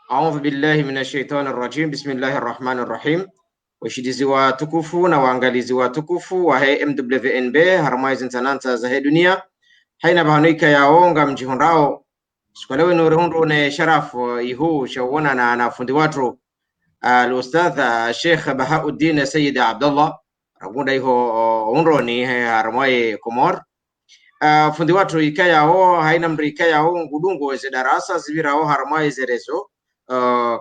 A'udhu billahi minash shaitani rrajim. Bismillahir rahmanir rahim. Washidizi watukufu na waangalizi watukufu wa he MWNB harmaizi ntananta za he dunia haina bahanuika yaonga mjihondao sikwalewe nurihundu ne sharafu ihu shawona na fundi watu al-ustadh Sheikh Bahauddin Sayyid Abdullah ragunda iho unroni he harmai Komor fundi watu ikayao haina mri ikayao ngudungu weze darasa zibirao harmai zerezo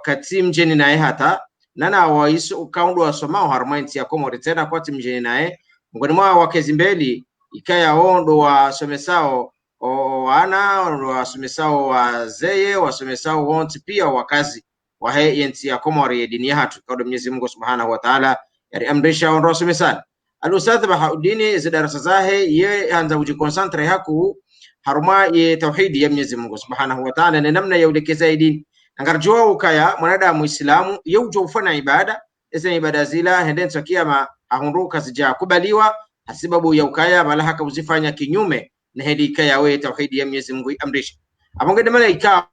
kati mjeni naye hata nana waisu ukaundu wasomao harmainti ya Komori tena kwa mjeni naye mgoni mwa wakezi mbeli ikayao ndo wasomesao wana wasomesao wazeye wasomesao wonti pia wakazi wa he yenti ya Komori ya dini hatu kwa Mwenyezi Mungu Subhanahu wa Ta'ala yari amrisha ondo wasomesani al-Ustadh Bahauddin zidarasa zahe ye anza ujikonsantre haku haruma ye tauhidi ya Mwenyezi Mungu Subhanahu wa Ta'ala na namna ya ulekeza dini angarjua ukaya mwanadamu Muislamu yeujo ufanya ibada esa ibada zila hendenso kiyama ahunruka zija kubaliwa sababu ya ukaya bala haka uzifanya kinyume na hedika yawe tauhidi ya Mwenyezi Mungu amrisha abongede malaika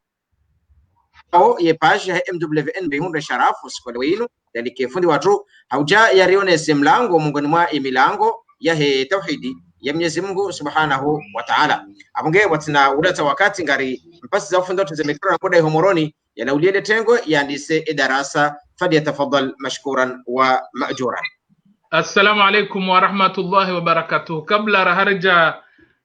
ye page MWNB hunda sharafu sikwale winu yalike fundi watu hauja yarione semlango mungoni mwa imilango ya he tauhidi ya Mwenyezi Mungu Subhanahu wa Ta'ala abonge watina udata wakati ngari mpasi za fundi watu zemekura ngoda ihomoroni yana uliende tengo yandise darasa falyatafaddal mashkuran wa ma'juran. Assalamu alaikum wa rahmatullahi wa barakatuh. Kabla raharja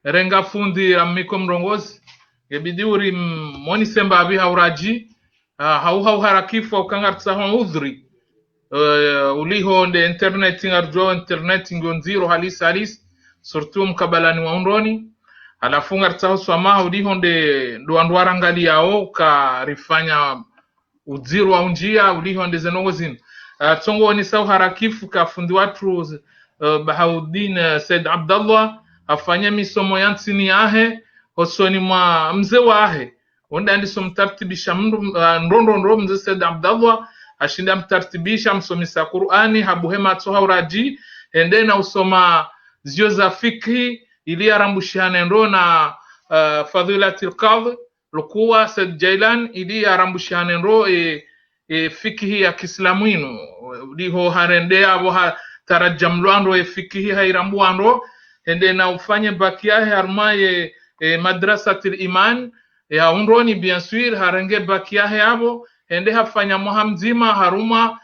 renga fundi ramiko mrongozi yabidiuri moni semba abi hauraji hau harakifu ukangartsa udhri uliho nde internet ngarjo internet ngonziro halis surtout mkabalani wa unroni alafu ngartsa swama uliho nde ndwandwara ngali yao ka rifanya udziru wa unjia uliho nde zenongozin tongo ni sawa harakifu ka fundi watu Bahauddin Said Abdullah afanya misomo yansini yahe hosoni mwa mzee wahe onda ndiso mtartibisha ndondo mzee Said Abdullah ashinda mtartibisha msomisa Qur'ani habuhema tsohauraji ende na usoma zio za fikhi ili arambushane ndo na fadhilatul qadhi lukuwa Said Jailan ili arambushane ndo fikhi ya Kiislamu ino liho harende abo tarajamlwando fikhi hairambuando ende na ufanye bakia harmaye madrasatul iman ya unroni bien sûr harenge bakia abo ende hafanya muhamzima haruma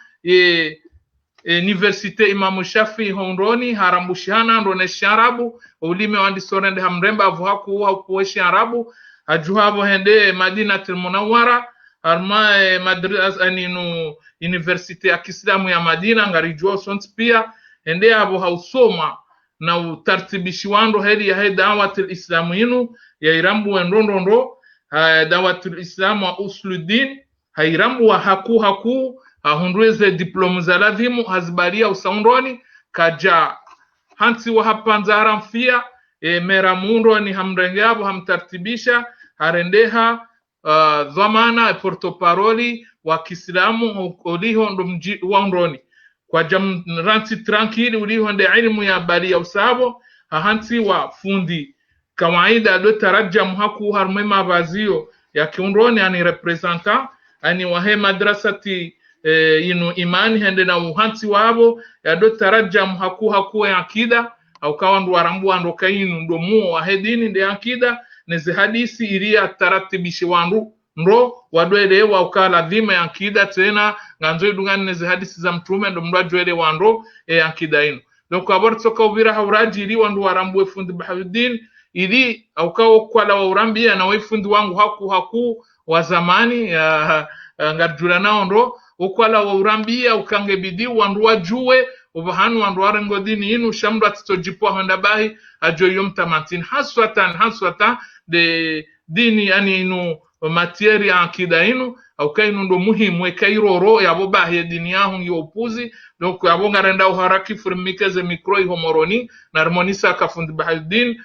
universite Imam Shafi hondoni harambushana ndo ne sharabu ulime wandi sorende hamremba avuhaku hakuweshi arabu ajuhabo hende Madinatul Munawwara arma madrasa aninu universite ya Kiislamu ya Madina ngarijua sons pia ende abo hausoma na utartibishi wando heli ya dawatul islamu inu ya irambu ndondo dawatul islamu wa usluddin hairambu wa haku ahundweze diplomu za ladhimu hazibalia usaundoni kaja hansi wa hapanzara mfia mera muundo ni hamrengeabo hamtartibisha harendeha dhamana portoparoli wa Kiislamu uliho ndo mji wa undoni kwa jamransi tranquili uliho nde ilmu ya balia usabo hansi wa fundi kawaida do tarajam haku harmema bazio ya kiundoni ani representant ani wahe madrasati inu imani hende na uhansi wabo ya do tarajam haku ya akida au kawandu warambu ando kainu ndo muo wa hedini nde akida neze hadisi ilia taratibishi wandu ndo wadwele wa ukala dhima ya akida tena nganzo idungani neze hadisi za mtume ndo mdwajwele wando akida inu doko abor toka ubira hauraji ili wandu warambu fundi Bahauddin ili au kawo kwala wa urambi na wefundi wangu haku wa zamani ngarjula nao ndo ukwala wa urambia ukangebidi wandu wajue ubahanu wandu warengo dini inu shamdu atitojipo hondabahi ajo yomtamantin haswatan de dini yani inu matieri ya akida inu au kainu ndo muhimu kairoro yabo bahi dini yahu yopuzi donc yabo ngarenda uharaki furmikeze mikro ihomoroni na harmonisa kafundi Bahauddin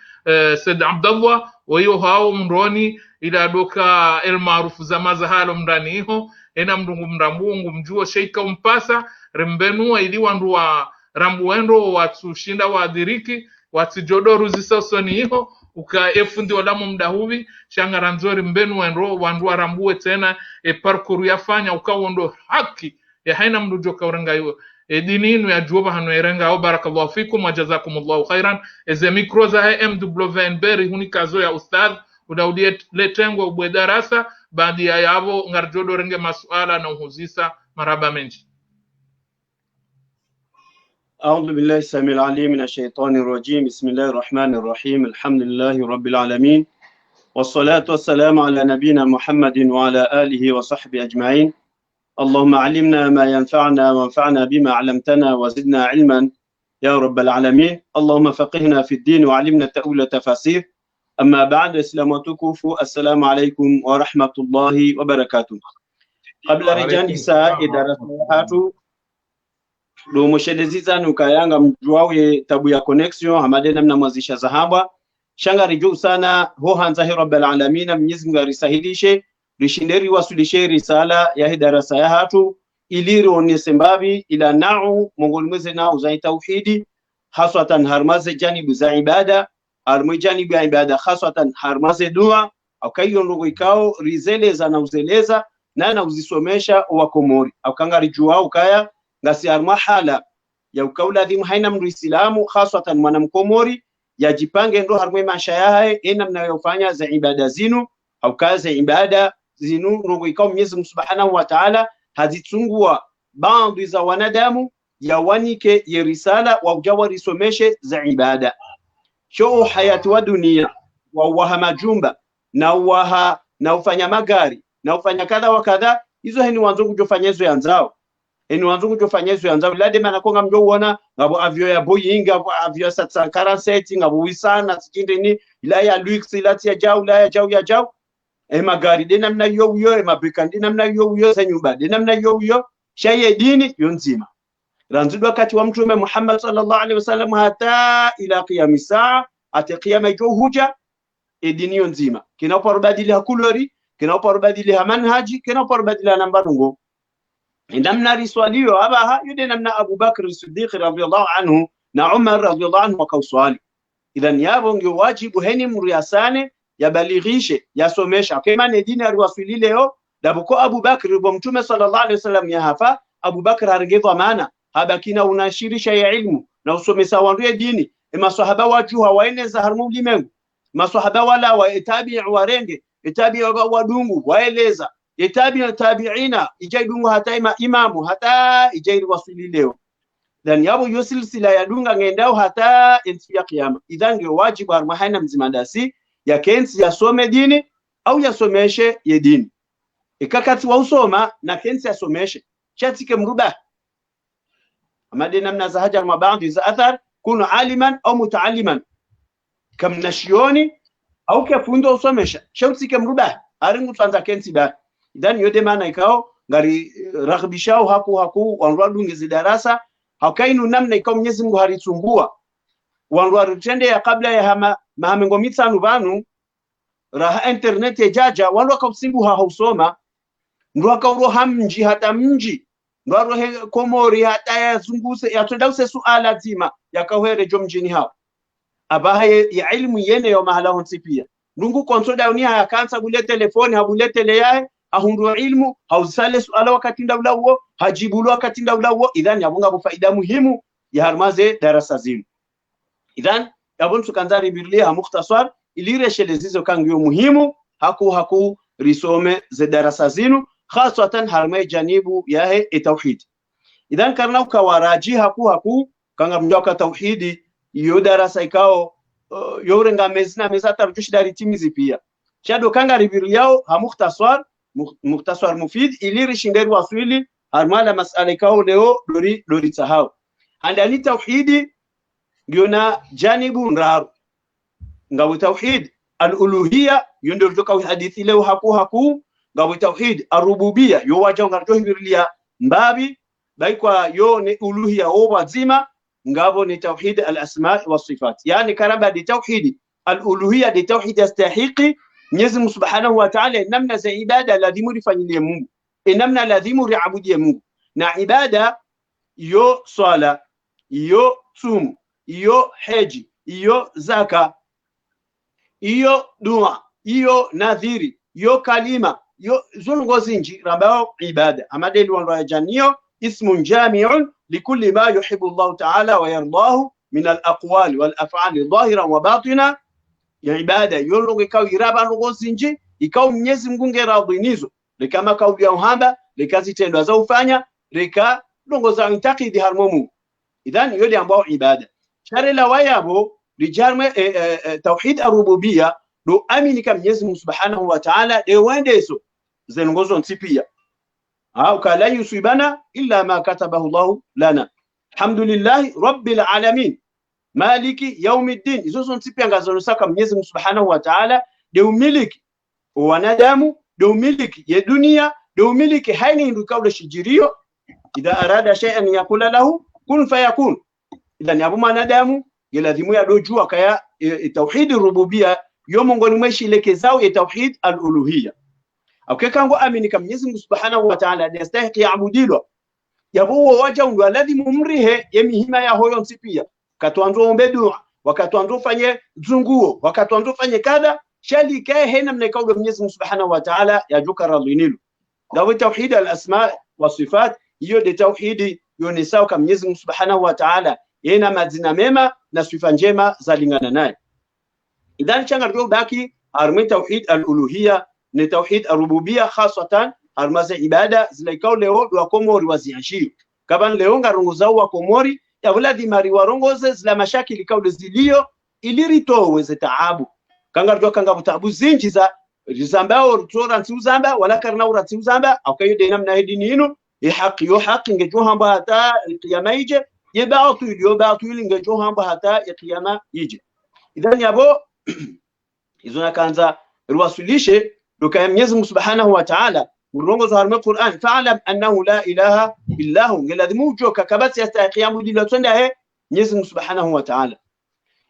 Said Abdullah wayo hao mroni ila doka el maarufu za mazahalo mndani hiho ena mdungu mrambungu mjuo sheika umpasa rembenua ili wandu wa rambuendo watushinda wadiriki watijodoru zisosoni hiho uka efundi olamu mda huvi shangara nzori mbenu wenro wandu arambue tena parkour yafanya ukawondo haki ya haina mdu joka urenga yu dini inu ya juoba hanu erenga au barakallahu fikum wa jazakumullahu khairan eze mikro za MWNB huni kazo ya ustadh udaudie letengwa ubwe darasa baadhi ya yavo ngarjodo renge masuala na uhuzisa maraba menji. أعوذ بالله السميع العليم من الشيطان الرجيم بسم الله الرحمن الرحيم الحمد لله رب العالمين والصلاة والسلام على نبينا محمد وعلى آله وصحبه أجمعين اللهم علمنا ما ينفعنا وانفعنا بما علمتنا وزدنا علما يا رب العالمين اللهم فقهنا في الدين وعلمنا تأويل تفاسير أما بعد السلام عليكم ورحمة الله وبركاته قبل رجال إساء دراسات do moshelezi nukayanga mjuawe tabu ya connection hamade namna mwazisha zahaba shanga riju sana ho hanza hi rabbil alamin Mwenyezi Mungu arisahidishe rishinderi wasulishe risala ya darasa ya hatu iliri onese mbabi ila na'u mongoli mweze na'u za tauhidi haswatan harmaze janibu za ibada harmaze janibu ya ibada haswatan harmaze dua au kayo ndogo ikao rizeleza na uzeleza na uzisomesha wakomori au kanga riju ukaya ngasi armahala ya ukaula dhimu haina mru islamu khaswatan mwanamkomori yajipange ndo harmwe maisha yae ena mnayofanya za ibada zinu au kazi ibada zinu rogo ikao Mwenyezi Mungu Subhanahu wa Ta'ala hazitungua baadhi za wanadamu ya wanike ya risala wa ujawa risomeshe za ibada sho hayati wa dunia wa waha majumba na ufanya magari na ufanya kadha wa kadha hizo heni wanzo kujofanyezo yanzao eni wanzungu jofanyezo yanzao lade manakonga mjo uona ngabo avyo ya Boeing ngabo avyo satsa karaseti ngabo wisana sikinde ni ila ya Lux ila ya jau magari dena mna yo mabikandi namna yo senyumba dena mna yo shaye dini yonzima ranzidu wakati wa mtume Muhammad sallallahu alaihi wasallam hata ila qiyamis saa ati qiyama jo huja dini yonzima kinaporubadili hakulori kinaporubadili manhaji kinaporubadili nambarungo namna riswaliyo abaha yude namna Abu Bakr as-Siddiq radhiyallahu anhu na Umar radhiyallahu anhu wakauswali idhan yabo ndio wajibu heni mriasane yabalighishe yasomesha kama ne dini aliwasili leo dabuko Abu Bakr bo mtume sallallahu alaihi wasallam ya hafa Abu Bakr harigedwa maana habakina unashirisha ya ilmu na usomesa wandu dini maswahaba waju hawaeneza harmu limengu maswahaba wala wa tabi'u warenge tabi'u wadungu waeleza itabi tabi'ina ijaidungu hata imamu hata ijairi wasili leo dan yabo yosilsila ya dunga ngendao hata ensi ya kiyama idhan ndio wajibu harmahana mzimandasi ya kensi yasome dini au yasomeshe ye dini ikakati wa usoma na kensi yasomeshe chatike mruba amade namna za hajar mabaadhi za athar kuna aliman au mutaalliman kam nashioni au kafundo usomesha shautike mruba aringu twanza kensi ba idhan yote maana ikao ngari raghbishao haku wanradu ngizi darasa hakainu namna ikao Mwenyezi Mungu haritumbua wanradu tende ya kabla ya mahamengo mitanu banu raha internet ya jaja wanradu kausimbu hausoma ndo akauro hamji hata mji ndo komori hata yazunguse yatodause suala zima yakawere jomjini hao abaha ya ilmu yene yo mahala honsipia ndungu konsoda unia ya kansa bule telefoni habulete leyae ahundu ilmu hausale suala wakati ndawlawo hajibulu wakati ndawlawo idhan yabunga bu faida muhimu ya harmaze darasa zinu idhan yabun sukanzari birliha mukhtasar ilireshelezizo kangiyo muhimu haku risome ze darasa zinu khasatan harmay janibu yahe tauhid idhan karna ukawaraji haku kanga mjoka tauhidi iyo darasa ikao yorenga mezina mezata rujushi dari timizi pia shado kanga ribiri yao mukhtasar mufid iliri shinderi waswili harmala masala ikao leo dori sahau andani tauhidi ndio na janibu nraru ngabu tauhid al-uluhiyya yondo kutoka hadithi leo haku ngabu tauhid ar-rububiyya yo waja ngarjo hibirlia mbabi baikwa yo ni uluhiyya wazima ngabo ni tauhid al-asma' wa sifat yani karaba di tauhid al-uluhiyya di tauhid yastahiqi Mwenyezi Mungu Subhanahu wa Ta'ala namna za ibada lazimu rifanyilie Mungu namna lazimu riabudie Mungu na ibada yo swala yo sumu yo haji yo zaka iyo dua, iyo nadhiri, iyo kalima, iyo zulongozi nji rambao ibada amadeli wandoya janio ismun jami'un likulli ma yuhibbu Allah ta'ala wa yardahu min al-aqwali wal af'ali dhahiran wa batina ya ibada yolongo ikaw iraba ngozi nji ikaw Mwenyezi Mungu ngeradhinizo lekama kauli ya uhamba lekazitendwa za ufanya reka longo za intakidi harmomu idhan yodi ambao ibada shari la wayabo lijarme tauhid ar-rububiyya do amini kam Mwenyezi Mungu subhanahu wa ta'ala de wendeso zengozo ntipia au kala yusibana illa ma katabahu Allah lana alhamdulillah rabbil alamin maliki yaumiddin izozo ntipia ngazo saka Mwenyezi Mungu subhanahu wa ta'ala de umiliki wanadamu de umiliki ya dunia de umiliki haini ndu kaula shijirio idha arada shay'an yakula lahu kun fayakun idhan yabu manadamu yalazimu ya dojua kaya tauhid rububiyya yomongoni mweshileke zao ya tauhid al-uluhiyya aukekango amini kam Mwenyezi Mungu subhanahu wa ta'ala yastahiqi ya'budilwa yabu waja ndo alladhi mumrihe yemihima ya hoyo nsipia katwanzo ombe dua wakatwanzo fanye zunguo wakatwanzo fanye kadha shali kae hena mnekaudo Mwenyezi Mungu subhanahu wa ta'ala yajuka radhinilu dawa tauhid al-asma wa sifat hiyo de tauhidi yonesao kam Mwenyezi Mungu subhanahu wa ta'ala yena mazina mema na sifa njema zalingana naye idhan changa ndio baki armi tauhid al-uluhiyya ni tauhid ar-rububiyya khasatan armaza ibada zilaikao leo wa komori waziashio kaban leo ngarongozao wa komori ya uladi mari warongoze zila mashakili kaude zilio iliritowe ze taabu kanga ndio kanga butabu zinji za rizambao rutora ntiuzamba wala karna urati uzamba akayo de namna hedini ino ihaqi yo haqi ngejo hamba hata qiyama ije yebatu yo batu ngejo hamba hata qiyama ije idhan yabo izona kanza ruwasulishe doka Mwenyezi Mungu subhanahu wa ta'ala urongozo harma Qur'an fa'lam annahu la ilaha illa hu ngeladhimu joka kabati yastaqiyamu dilo twenda he Mwenyezi Mungu subhanahu wa ta'ala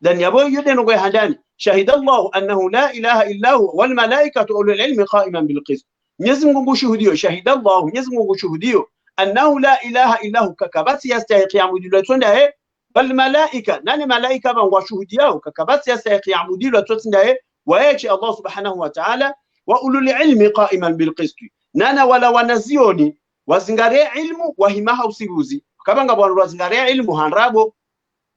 dan yabo yode ngo handani shahida Allah annahu la ilaha illa hu wal malaikatu ulul ilmi qa'iman bil qist Mwenyezi Mungu shuhudio shahida Allah Mwenyezi Mungu shuhudio annahu la ilaha illa hu kabati yastaqiyamu dilo twenda he wal malaika nani malaika bangwa shuhudio kabati yastaqiyamu dilo twenda he waechi Allah subhanahu wa ta'ala wa ulul ilmi qa'iman bil qist nana wala wanazioni wazingare ilmu wahimaha usiruzi kabanga bwana wazingare ilmu hanrabo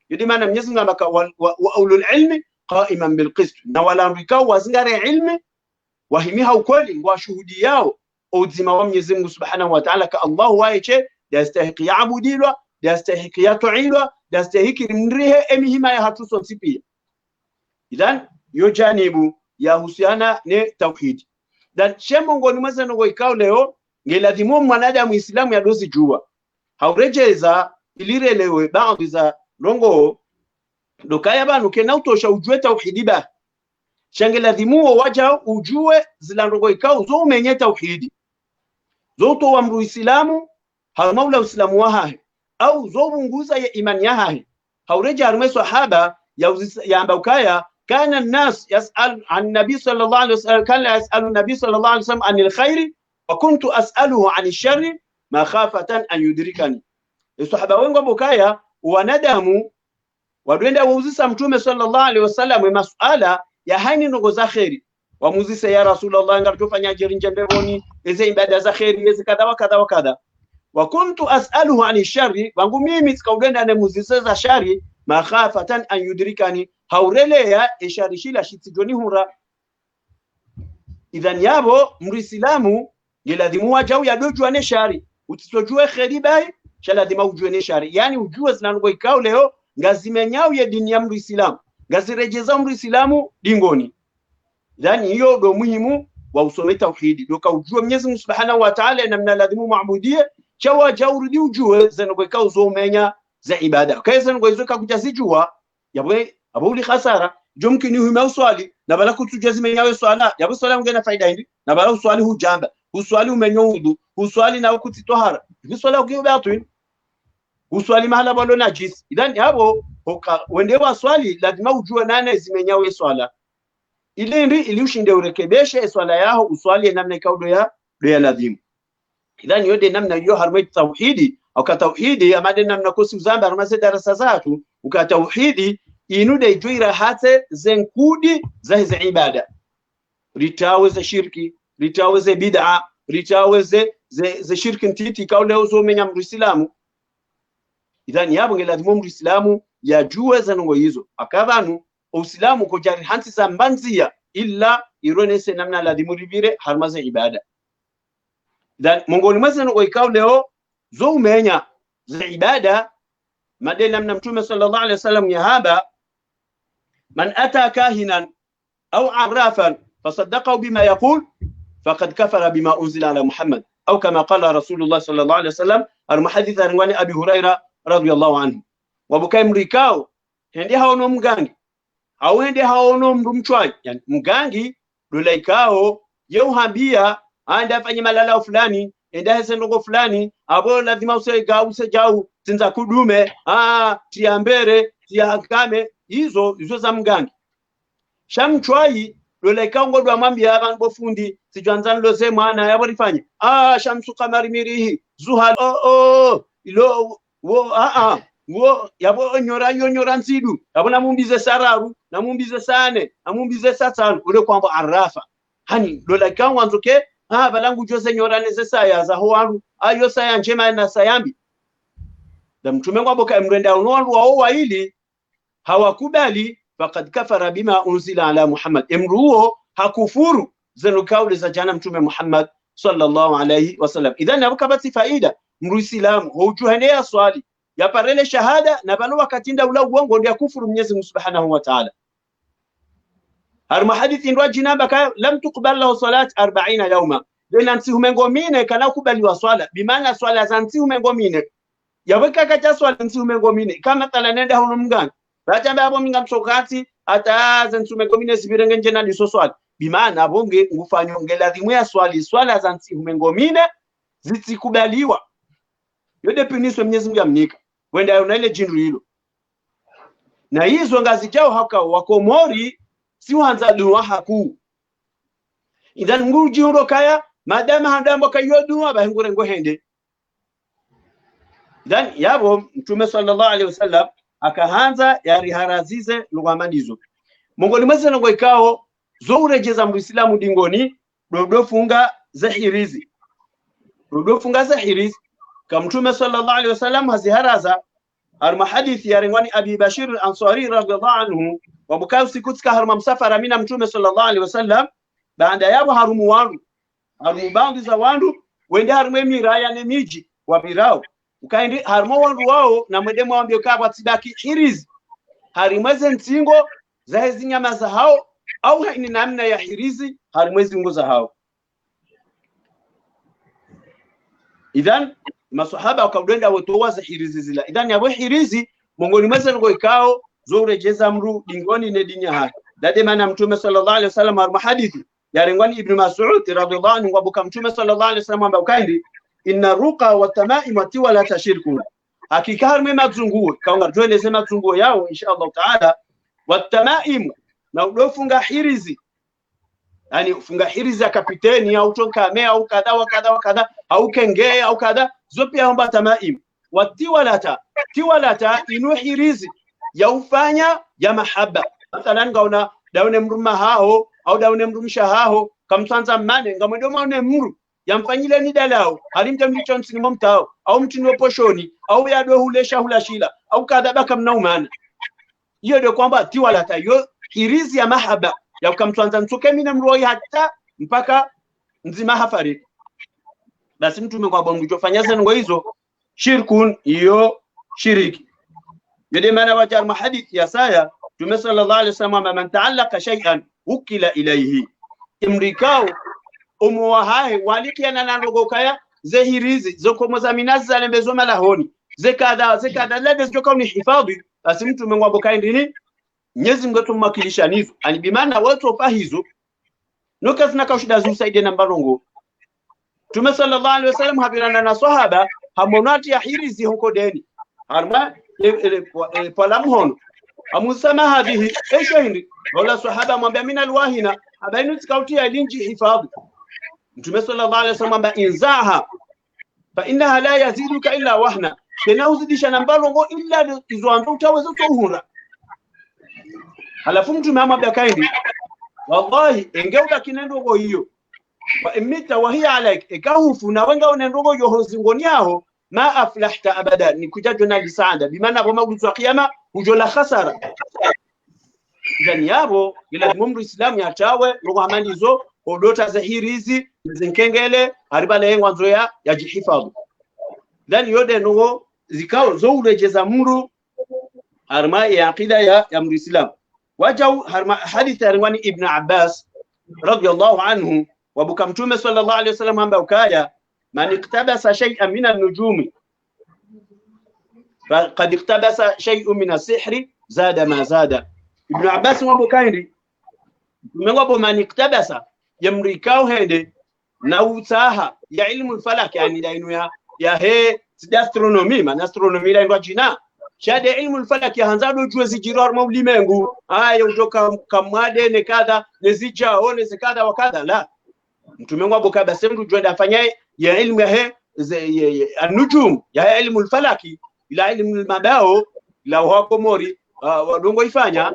yidi maana Mwenyezi Mungu wa ulul ilmi qa'iman bil qist na wala rikao wazingare ilmi wahimiha ukweli wa shuhudi yao uzima wa Mwenyezi Mungu subhanahu wa ta'ala ka Allah waeche yastahiqi ya'budilwa yastahiqi yatu'ilwa yastahiqi mrihe emihima ya hatuso nsipia idhan yo janibu ya husiana ne tauhid dan shemongoni mwazano go ikao leo ngeladhimu mwanadamu Muislamu ya dozi jua haurejeza ilirelewe baadhi za longo dokaya banu kena utosha ujue tauhidi ba shangeladhimu waja ujue zilandogo ikao zo umenye tauhidi zo to wa Muislamu hamaula Uislamu wahahe au zo bunguza ya imani yahahe haureja arme sahaba ya ambakaya كان الناس يسأل عن النبي صلى الله عليه وسلم كان يسأل النبي صلى الله عليه وسلم عن الخير وكنت أسأله عن الشر مخافة أن يدركني الصحابة wengi bokaya wanadamu wadwenda wauzisa mtume sallallahu alaihi wasallam masuala ya haini ndogo za khairi wamuzisa ya rasulullah ngatofanya jerinje mbevoni eze ibada za khairi eze kadha wa kadha wa kadha wa kuntu as'aluhu an sharri wangu mimi sikaudenda ne muzisa za shari makhafatan an yudrikani haurelea esharishila shitijoni hura idhan yabo mrislamu ngeladhimu wajau yadojwa ne shari utisojue khairi bai shaladhima ujue ne shari yani ujue zinango ikao leo ngazimenyao ya dini ya mrislamu ngazirejeza mrislamu dingoni idhan hiyo do muhimu wa usome tauhidi doka ujue Mwenyezi Mungu subhanahu wa ta'ala namna ladhimu maabudie chawa jaurudi ujue zinango ikao zomenya za ibada kaisa ngo izoka kujazijua yabwe abuli khasara jumkini huima uswali na bala kutujazime nyawe swala yabo swala ungena faida hindi na bala uswali hujamba uswali umenyoudu uswali na ukutitohara uswala ukibatu uswali mahala balo najis idhan yabo wende wa swali lazima ujue nane zimenyawe swala ile ndi ili ushinde urekebeshe swala yao uswali namna ikaudo ya ladhimu idhan yode namna hiyo harmai tauhidi au ka tauhidi amade namna kosi uzamba harmase darasa zatu ukatauhidi inude joira hate zenkudi za ibada ritaweze shirki ritaweze bid'a ritaweze ze shirki ntiti kaule uzo menya muislamu idhani yabo ngelazima muislamu yajue zanongo hizo akadhanu uislamu ko jari hansi sambanzia illa ironese namna lazimu ribire harmaze ibada dan mongoni mwese ngo ikao leo zo umenya za ibada madela namna mtume sallallahu alaihi wasallam yahaba man ata kahinan au arrafan fasaddaqahu bima yaqul faqad kafara bima unzila ala Muhammad au kama qala Rasulullah sallallahu alaihi wasallam al-muhaddith arwani Abi Huraira radiyallahu anhu wabukai mrikao hende haono mgangi au hende haono mchwai yani mgangi dolaikao yeuhambia anda afanye malala fulani enda hesendoko fulani abo lazima use jau tinza kudume tiambere tiakame hizo za mgangi shamchwai dolaikao ngodwa mwambia abantu bofundi sijanzana loze mwana yabo rifanye shamsu kamari mirihi zuhal ilo wo yabo nyora nsidu yabo namumbize sararu namumbize sane namumbize satano ule kwamba arafa hani dola kangu anzoke balangu jose nyora neze saya za hoaru ayo saya njema na sayambi da mtume ngwabo ka mrenda unwandu wao ili hawakubali faqad kafara bima unzila ala Muhammad imruo hakufuru zenu kauli za jana mtume Muhammad sallallahu alayhi wasallam idhan abukabati faida mruislamu hujuhanea swali ya parele shahada na balo wakatinda ula uongo ndio kufuru Mwenyezi Mungu Subhanahu wa Ta'ala har muhadithi ndo jinaba ka lam tuqbal lahu salat 40 yawma dena nsi humengomine kana kubali wa swala bimaana swala za nsi humengomine yaweka kacha swala nsi humengomine kama tala nenda huno mganga batamba abo minga msokati ataza nsi humengomine sibirenge njena ndiso swala bimaana bonge ngufanyo ngeladhimu ya swala za nsi humengomine zitikubaliwa yode piniswe Mwenyezi Mungu amnika wenda una ile jinru hilo na hizo ngazi chao haka wakomori si wanza dua haku idan nguji uro kaya madama handambo kayo dua bahingure ngo hende idan yabo mtume sallallahu alaihi wasallam akaanza yari harazize lugamanizo mongoni mwese ngo ikao zo urejeza muislamu dingoni dodofunga zahirizi kamtume sallallahu alaihi wasallam haziharaza harma hadithi ya ringwani Abi Bashir al-Ansari radhiyallahu anhu wabukai sikutika harma msafara mina mtume sallallahu alaihi wasallam baada yabo harumu bandi za wandu wende harma miraya ne miji wa birao ukaindi harma wandu wao na mwedemo wambio kwa tibaki hirizi harimweze ntingo za hizi nyama za hao au haini namna ya hirizi harimweze ngo za hao idhan masahaba wakadenda wotowaza hirizi zila idhan yabo hirizi mongoni mweze ngo ikao zorejeza mru dingoni ne dinya haki dade maana mtume sallallahu alaihi wasallam har hadithi ya ringwani Ibn Mas'ud radhiyallahu anhu wabuka mtume sallallahu alaihi wasallam amba ukaindi inna ruqa wa tamaim wa tiwala tashirku hakika har mema zunguo kaunga tueleze mazunguo yao inshallah taala wa tamaim na udofunga hirizi yani ufunga hirizi ya kapiteni au tonkame au kadha au kenge au kadha zote hamba tamaim watiwalata inu hirizi ya ufanya ya mahaba mathalan ngaona daune mruma hao au daune mrumisha hao kamsanza mane ngamwedoma une mru yamfanyile ni dalao halimtamlicho nsini momtao au mtini poshoni au yadwe hulesha hulashila au kadha kamnaumana hiyo ndio kwamba tiwalata hiyo hirizi ya mahaba ya ukamtwanza mtuke mina mroi hata mpaka nzima hafari basi mtume kwa bongo jofanya zengo hizo shirkun hiyo shiriki yede maana wajar mahadith ya saya tume sallallahu alaihi wasallam man ta'allaqa shay'an ukila ilayhi imrikao umuwahai walikiana na rogokaya zehirizi zokomoza minazi za lembezo malahoni zekada lede zoka ni hifadhi basi mtume ngwabo kaindini Mwenyezi Mungu atumakilisha nizo ani bimana watu opa hizo noka zina kaushida zusaide na mbarongo tume sallallahu alaihi wasallam habirana na sahaba hamonati ya hirizi huko deni arma palamhono amusama hadhihi eshahindi wala sahaba mwambia mina alwahina abainu tikautia linji hifadhi mtume sallallahu alaihi wasallam ba inzaha fa innaha la yaziduka illa wahna tena uzidisha na mbarongo illa izoanza utaweza kuhura Halafu mtume amwambia kaindi wallahi engeuda kinendogo hiyo wa imita wa hiya alaik ikahufu na wenga unendogo yo hozingoni yao ma aflahta abada ni kujajo na lisaada bimaana kwa magudu wa kiyama hujola khasara ndani yabo ila mumru islamu ya tawe roho amalizo odota zahirizi zinkengele haribala yengwanzo ya jihifadhu ndani yode no zikao zo urejeza muru harma ya aqida ya mru islam wajau harma hadith arwani ibn Abbas radiyallahu anhu wabuka mtume sallallahu alayhi wasallam amba ukaya man iktabasa shay'an min an-nujumi faqad iktabasa shay'un min as-sihri zada ma zada. Ibn Abbas wabukaindi mengabo man iktabasa yamrikao hende na utaha ya ilmu al-falak yani dainu ya he astronomy man astronomy la jina shade ilmu al-falak ya hanzado jua zijirar maulimengu haya utoka kamwade ne kadha ne zijao ne kadha wa kadha la mtume wangu kabisa mtu jua afanyaye ya ilmu ya he an-nujum ya ilmu al-falaki ila ilmu al-mabao la wako mori wadongo ifanya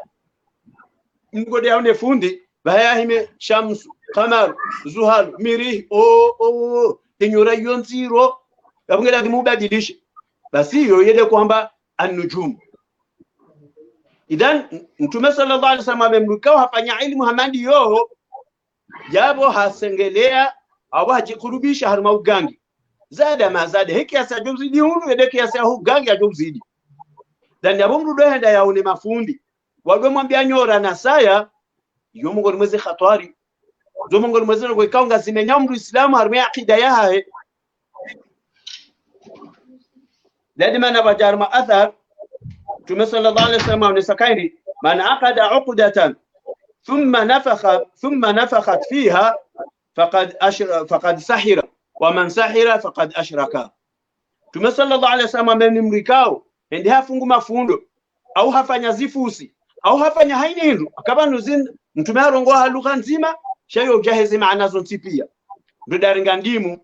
ngode yaone fundi baya hime shamsu qamar zuhal mirih tenyora yonziro yabungela dimubadilishe basi hiyo yede kwamba an-nujum. Idhan mtume sallallahu alaihi wasallam amemrukao hafanya ilmu hamandi yo jabo hasengelea au hajikurubisha harma ugangi zada mazada hiki asa jumzidi hunu yede kiasi ugangi ajumzidi dan yabumru dohenda yaone mafundi wagwe mwambia nyora na saya yo mungoni mwezi khatwari zo mungoni mwezi ngo ikaunga zimenya mru islamu harma aqida yahe لدما نبجار ما أثر ثم صلى الله عليه وسلم ونسكيري من عقد عقدة ثم نفخت فيها فقد سحر ومن سحر فقد أشرك. ثم صلى الله عليه وسلم من مريكاو عندها فنgu mafundo au hafanya zifusi au hafanya hainendu akaba nuzin mtume arongoa lugha nzima shayo jahezi maana zonti pia ndodarenga ndimu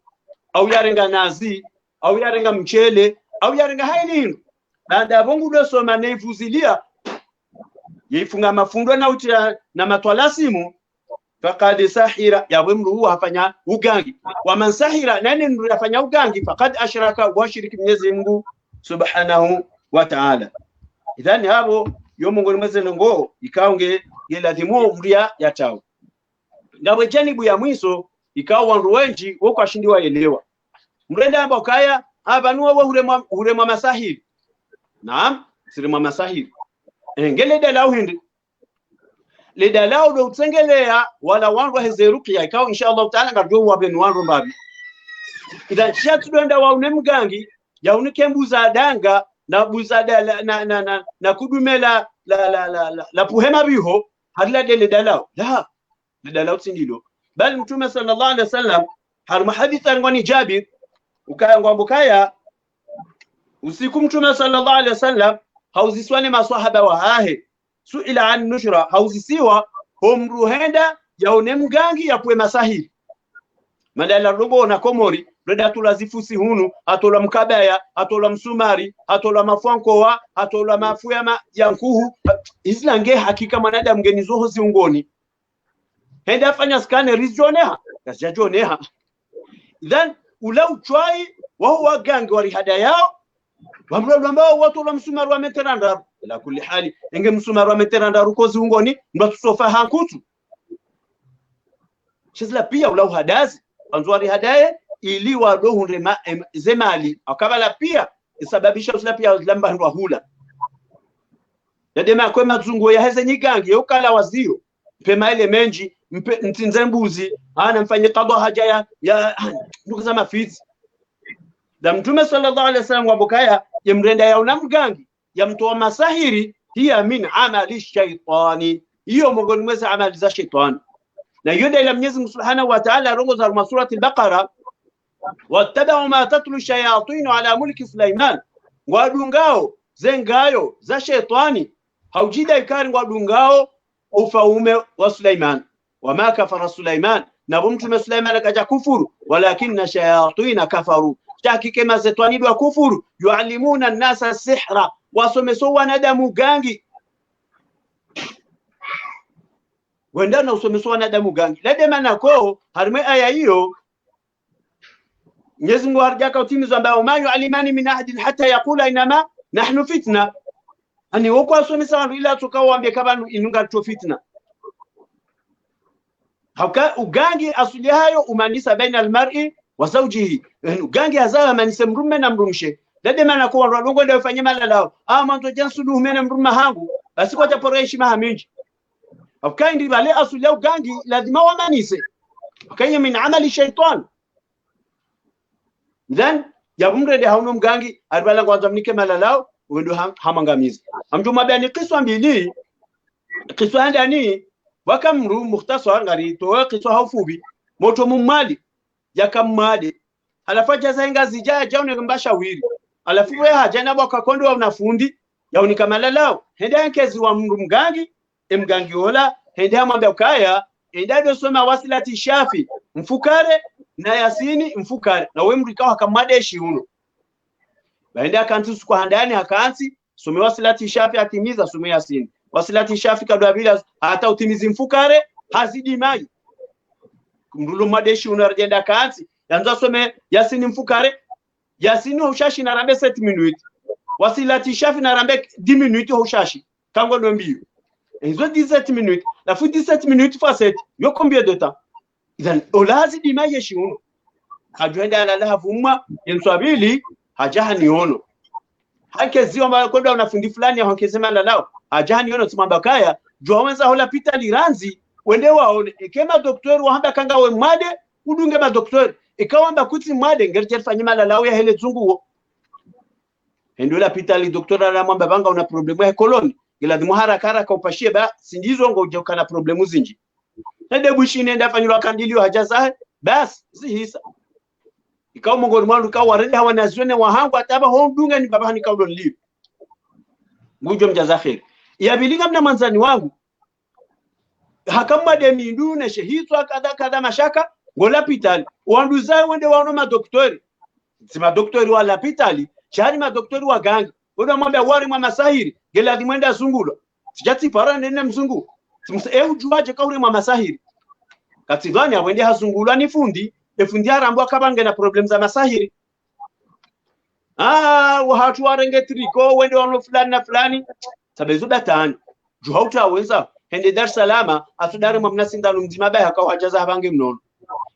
au yarenga nazi au yarenga mchele au yarenga hainendu baada bongo dosoma nefuzilia yifunga mafundo na utira na matwala simu faqad sahira ya wemru hafanya ugangi wa man sahira nani ndo yafanya ugangi faqad ashraka wa shiriki Mwenyezi Mungu subhanahu wa ta'ala. Idhani hapo yomungu mweze ngo ikaonge yeladhimo mria ya tao ngabwe janibu ya mwiso ikawa wandu wengi woko ashindiwa elewa mrenda ambao kaya abanuwa wa hurema masahiri naam sirema masahiri engele dalao hindi le dalao do tsengelea wala wandu hezerukia ikawa inshallah taala ngarjo wa benu wandu mbabi idan chatu donda wa unemgangi ya unikembuza danga na buzada na kudumela la puhema biho hadla dele dalao la dalao tsindilo bali mtume sallallahu alaihi wasallam harma hadithan ngani Jabir ukaya ngwambukaya usiku mtume sallallahu alaihi wasallam hauziswani maswahaba wa hahe suila an nushra hauzisiwa homruhenda yaone mgangi yapwe masahiri madala robo na komori reda tulazifusi hunu atola mkabaya atola msumari atola mafankoa atola mafuyama yankuhu islange hakika mwanadamu mgeni zoho ziungoni henda fanya scanner rizioneha kasijajoneha then ulau chwai wao wagangi warihada yao wamrolo ambao watu la msumari wa meteranda la kulli hali inge msumari wa meteranda ruko ziungoni ndo tusofa hankutu shizla pia ulau hadazi anzwari hadaye ili wadohunde zemali akabala pia isababisha usila pia lamba ndo hula yadema kwa mazungu ya heze nyigangi yokala wazio pema ile menji mtinze mbuzi ana mfanye qadha haja ya ndugu mafizi da mtume sallallahu alaihi wasallam wabukaya yemrenda ya unamgangi ya mtoa masahiri hiya min amali shaitani hiyo mongoni mweza amali za shaitani na yoda ila Mwenyezi Mungu Subhanahu wa Ta'ala rongoza wa surati al-Baqara wattaba'u ma tatlu shayatin ala mulki Sulaiman wadungao zengayo za shaitani haujida ikari wadungao ufaume wa Sulaiman wama kafara Sulaiman na mtume Sulaiman akaja kufuru walakinna shayatin kafaru hakika mazetwani wa kufuru yuallimuna an-nasa sihra wasomeso wanadamu gangi wenda na usomeswa na damu gangi lede manako harme aya hiyo Mwenyezi Mungu harjaka utimizo ambao mayu alimani min ahadin hatta yaqula inama nahnu fitna ani woko asomesa wandu ila tukawaambia kama inunga tu fitna hauka ugangi asuli hayo umanisa baina almar'i wa zawjihi ugangi hazaa manisa mrume na mrumshe lede manako wandu ndio ufanye malalao manzo jansulu mena mruma hangu basi kwa taporeishi mahaminji hauka ndi bale asuli ugangi lazima wamanise kaya min amali shaytan then yabumre de hauno mgangi arbala kwanza mnike malalao wendo hamangamizi amjuma bani qiswa mbili qiswa ndani wakamru mukhtasar ngari to qiswa haufubi moto mumali yakamade alafu jaza inga zijaya jaune mbashawiri alafu we hajana bakakondo wa unafundi yaunika malalao henda nkezi wa mgangi mgangi hola henda mwambia ukaya henda do soma wasilati shafi mfukare na yasini mfukare na we mrikao hakamadeishi uno baada akanti kwa handani hakanti some wasilati shafi atimiza some yasini wasilati shafi kadwa bila hata utimizi mfukare hazidi mai mrulo madeshi unarjenda kanti yanza some yasini mfukare yasini ushashi na rambe 7 minutes wasilati shafi na rambe 10 minutes ushashi kango ndo mbio hizo 17 minutes la fu 17 minutes fois 7 yo combien de temps idan olazi dimaye shiuno hajuenda ala lavumwa yenswabili hajahani ono hakeziwa makoda unafundi fulani hankesema lalao hajahani ono tumamba kaya jowenza hola pita liranzi wende waone kema daktari wahamba kanga we made udunge ma daktari ikawamba kuti made ngerje fanyima lalao ya hele zunguo hendola pita li daktari ala mwamba banga una problemu ya koloni ila dimuhara kara ka upashie ba sindizo ngo ujoka na problemu zinji nende bushi nenda fanywa kandilio hajaza bas zihisa ikaw mongor mwandu ka warede hawana zone wahangu ataba hondunga ni baba ni kaudon live ngujo mjaza khair ya bilinga mna manzani wangu hakamma de mindu na shehitwa kadha mashaka ngola pitali wandu zao wende waona madoktori sima doktori wala pitali shari madoktori wa gangi wenda mwambia wari mwa masahiri gela dimwenda zungulo sijati para nene mzungu simse ujuaje kauri mwa masahiri katidhani awende hazungulwa ni fundi efundi arambo akabange na problem za masahiri watu warenge triko wende wano fulani na fulani sabezu datani juhauta wenza hende Dar Salama asudare mnasindano mzima baya kwa hajaza habange mnono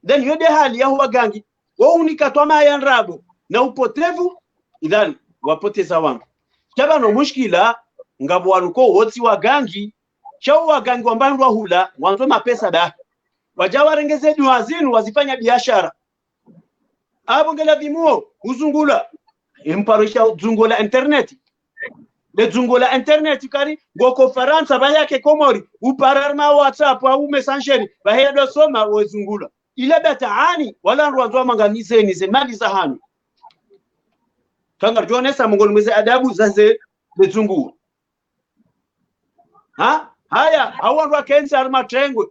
then yode hali ya huwa gangi wao unikatwa maya nrabo na upotevu idhan wapoteza wangu kaba no mushkila ngabo wanuko woti wa gangi chao wa gangi wambandu wa hula wanzo mapesa da wajawarengeze duazinu wazifanya biashara abo ngela vimuo uzungula imparisha zungula internet le zungula internet kari goko Faransa bayake Komori upararma WhatsApp au Messenger bahedo soma wezungula ile bataani wala rwanzo manganize ni zemali zahani kanga jonesa mongoni mweze adabu zaze bezungula haya hawanwa kensa arma trengwe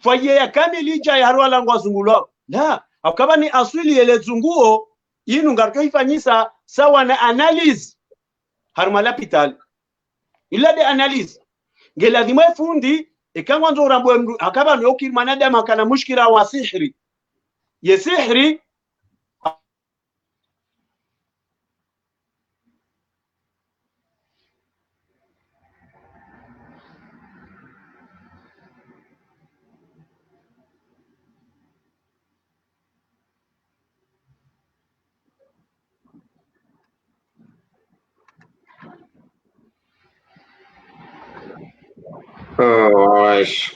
faye ya kamilija ya harwala ngwazungulo la akaba ni asili ile zunguo inu ngarko ifanyisa sawa na analyze harmala pital ila de analyze ngela dimwe fundi ikangwa nzo rambo mdu akaba ni okirmana dama kana mushkila wa sihri ye sihri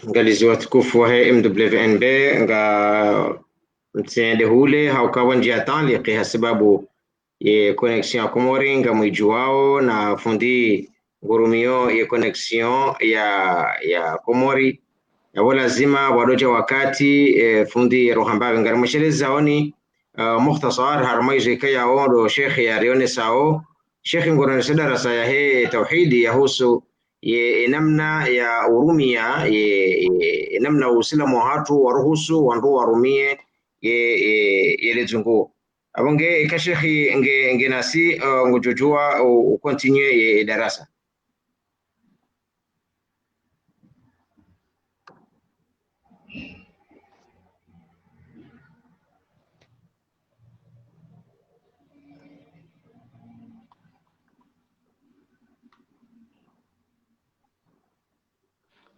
ngalizi watukufu wa MWNB nga mtsende hule haukawa njia tanliqi hasababu ye connexion ya Komori nga mwiju wao na fundi ngurumio ye connexion ya Komori ya lazima wadoja wakati fundi rohambawe ngari msheleza oni mukhtasar harmaize kaya ondo Sheikh ya rione sao Sheikh ngorone darasa ya he tauhidi yahusu ye namna ya urumia ye namna uislamu watu waruhusu wandu warumie ye lezungu abonge ka Sheikh nge nasi ngujujua continue ye darasa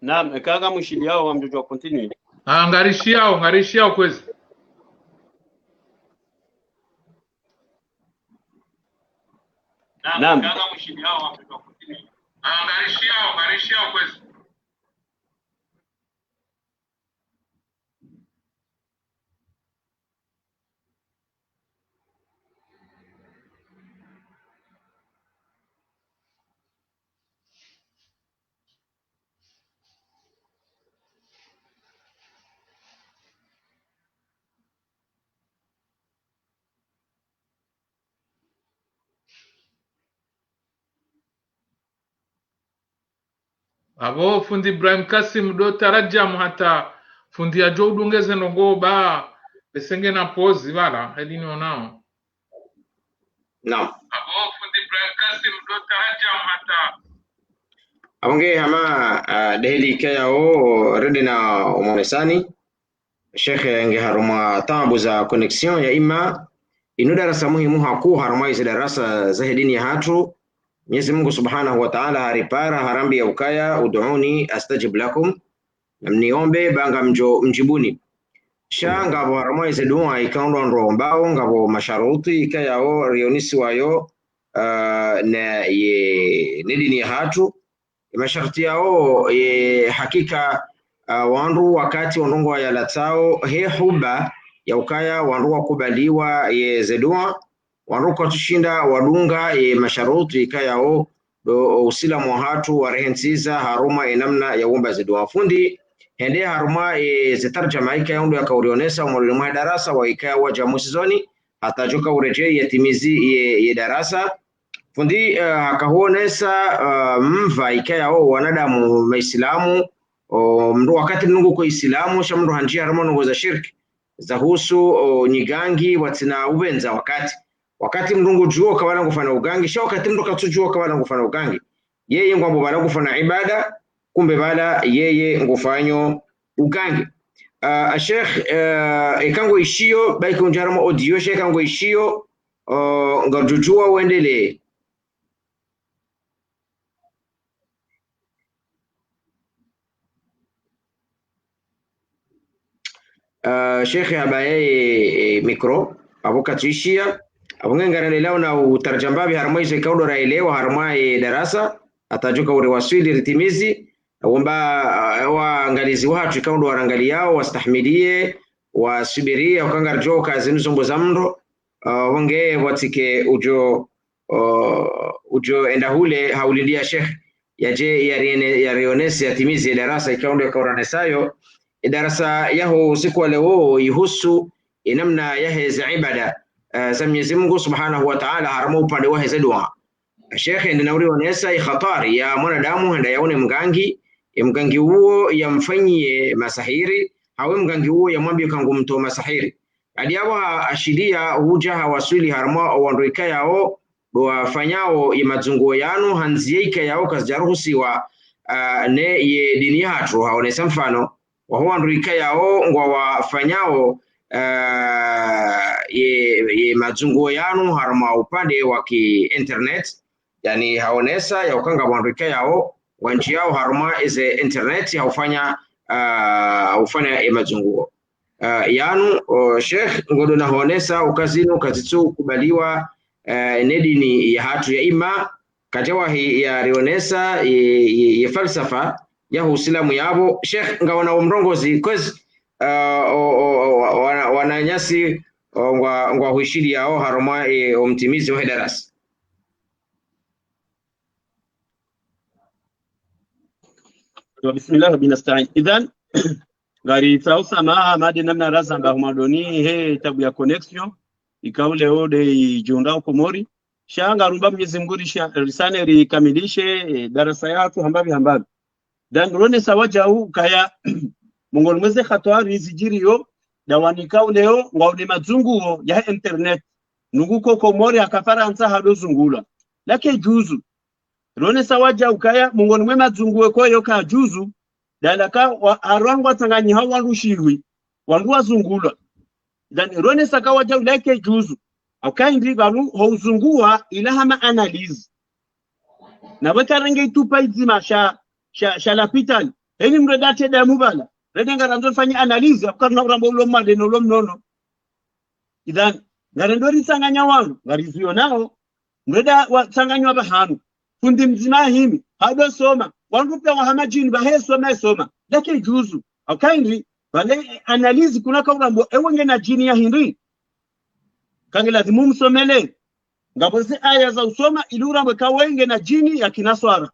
Naam, kaga mushili yao wa mjojo continue. Ngarishia kwezi. Naam. Kaga mushili yao wa mjojo continue. Ngarishia kwezi. Abo fundi Ibrahim Kasim do tarajamu hata fundi ya jo udungeze nongo ba besenge na pozi bala hedini onao. Naam. Abo fundi Ibrahim Kasim do tarajamu hata Abonge hama deheli kaya o redina umamesani Sheikh nge haruma tabu za connection ya ima inu darasa muhimu haku haruma hizi darasa za hedini ya hatu. Mwenyezi Mungu Subhanahu wa Ta'ala haripara harambi ya ukaya uduuni astajib lakum, na mniombe banga mjibuni. Shanga bo haruma hizi dua ikaondo ndo mbao ngabo masharuti ikaya o rionisi wayo na ye nedini ya hatu masharti yao hakika wandu wakati wandungu wa yalatao he huba ya ukaya wandu wakubaliwa ye zedua wandu kwa tushinda wadunga ye masharuti ikayao usilamu wa hatu warehensiza haruma namna ya umba zedua fundi hende haruma zitarjama ikaya undu ya kaurionesa umalimu ya darasa wa ikaya wa jamusi zoni hata joka urejei yatimizi ye darasa fundi hakahuonesa mva ikaya o wanadamu maislamu mndu wakati nungu kwa islamu sha mndu hanjia harama nungu za shirki za husu nyigangi watina ubenza wakati mndu juo kawana kufana ugangi sha wakati mndu katujua kawana kufana ugangi yeye ngwambo bala kufana ibada kumbe bala yeye ngufanyo ugangi Sheikh ikango ishio baiki unjarama audio Sheikh ikango ishio ngarjujua uendelee. Sheikh abaye mikro abuka tuishia abungengana leo na utarjambabi harmaize kaudo raelewa harmai darasa atajuka uri waswili ritimizi wamba waangalizi watu kaudo warangaliao wastahimilie wasubiria ukangarjo kazi nzombo za mndo wange watike ujo enda hule haulilia Sheikh yaje yarionesi yatimizi darasa ikaundo yakauranesayo darasa yaho siku wa leo ihusu namna yahe za ibada za Mwenyezi Mungu Subhanahu wa Ta'ala harama upande wa hizo dua. Sheikh ndinauri wanesa khatari ya mwanadamu handa yaone mgangi huo yamfanyie masahiri hawe mgangi huo yamwambie kangu mto masahiri aliyawa ashiria huja hawasuli harama wandoika yao wafanyao imazunguo yanu hanziika yao kazijaruhusiwa ne ye dini hatu haonesa mfano wahuandurika yao ngwa wafanyao ye mazunguo yanu harama upande wa internet yani haonesa ya ukanga waandurika yao wanchi yao harama ize internet haufanya mazunguo yanu Sheikh ngodo na haonesa ukazino kazitu kubaliwa nedini ya hatu ya ima kajawa ya rionesa ya falsafa ya uislamu yabo Sheikh ngawana umrongozi kwezi wananyasi ngwa huishiri yao haroma umtimizi wa darasa. Bismillah binasta'in. Idhan gari sausa maa madi namna razamba humadoni he tabu ya connection ikaule ode jundao komori shanga rumba Mwenyezi Mungu risane rikamilishe darasa yatu hambavi dandrone sawaja huu kaya mungoni mweze khatwari izijiriyo dawanikau leo ngawne mazunguo ya internet nunguko komori akafaransa hado zungula lake juzu rone sawaja ukaya mungoni mwe mazunguo koyo ka juzu dalaka arwangwa tanganyi hawa rushirwi wanduwa zungula dan rone sakawaja lake juzu akaindi balu houzungua ilahama analyze na wekarange tupa izima sha lapitali eni mreda teda mubala rede ngaranzo fanya analyze akarna urambo ulo mande no lo mnono idhan ngarendo risanganya wangu ngarizio nao mreda wasanganywa bahanu fundi mzima himi hado soma wangu pia wahamajini baheso mesoma lakini juzu akaindi wale analyze kuna ka urambo ewenge na jini ya hindi kange lazimu msomele ngabozi aya za usoma ili urambo kawenge na jini ya kinaswara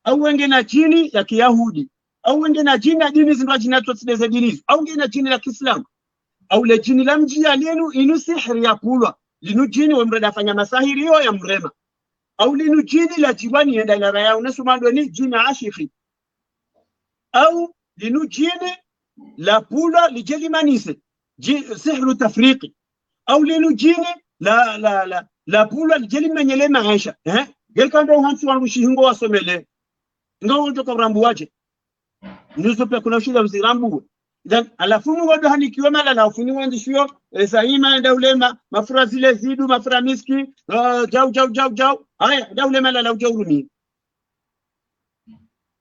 au wenge na jini ya Kiyahudi au wenge na jini ya dini zindu jini atotsideze dini au wenge na jini la Kiislamu au le jini la mjia lenu inu sihri ya kulwa linu jini wa mreda fanya masahiri yo ya mrema au linu jini la jiwani yenda ila raya unasumando ni jini ashikhi au linu jini la pula lijeli manise sihru tafriqi au linu jini la pula lijeli menyele maisha gelkando hansi wangu shihingo wasomele ngawo toka rambu waje nusu pia kuna shida mzirambu dan alafumu wado hanikiwa mala na ufuni wandishio saima daulema mafura zile zidu mafura miski jau haya daulema la ujauruni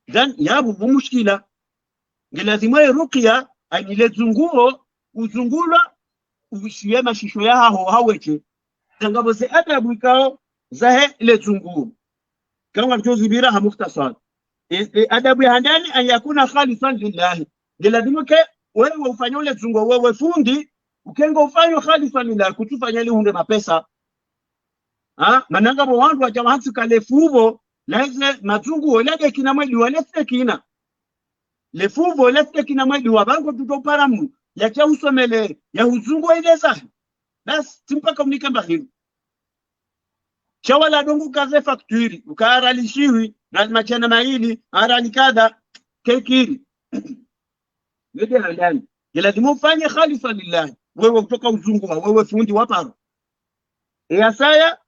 dan yabu mushkila ngelazimwe ruqya anile zunguo uzungulwa ushiyema shisho ya haweche ngabo se adabu ikao zahe ile zunguo kama tuzibira hamuftasad adabu ya ndani an yakuna khalisan lillahi lazima ke wewe ufanye ule zunguo wewe fundi ukengo ufanye khalisan lillahi kutufanya ile hunde mapesa mananga bo wandu wajawa hansi kalefuvo laze mazunguo lage kina mwedi walese kina lefuvo lese kina mwedi wabango tutoparamu ya cha usomele ya uzunguo ile zahi bas timpaka mnikamba hilo chawala dongu kaze fakturi ukaralishiwi na machana maili arani kadha kekiri yote ndani lazima ufanye khalifa lillahi wewe kutoka uzunguo wewe fundi waparo ya saya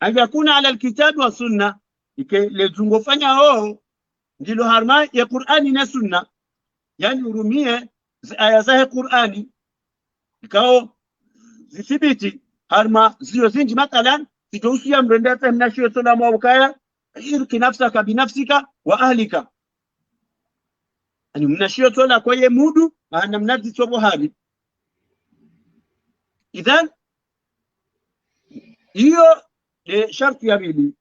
angakuna ala alkitab wa sunna lezungo fanya ndilo harma ya Qur'ani na sunna yani urumie aya za Qur'ani ikao zithibiti harma zio zinji mathalan sitousia mrenda tena shio sola mwakaya irki nafsaka binafsika wa ahlika ani mnashio sola kwa ye mudu na mnazi sobo hadi idhan hiyo sharti ya bibi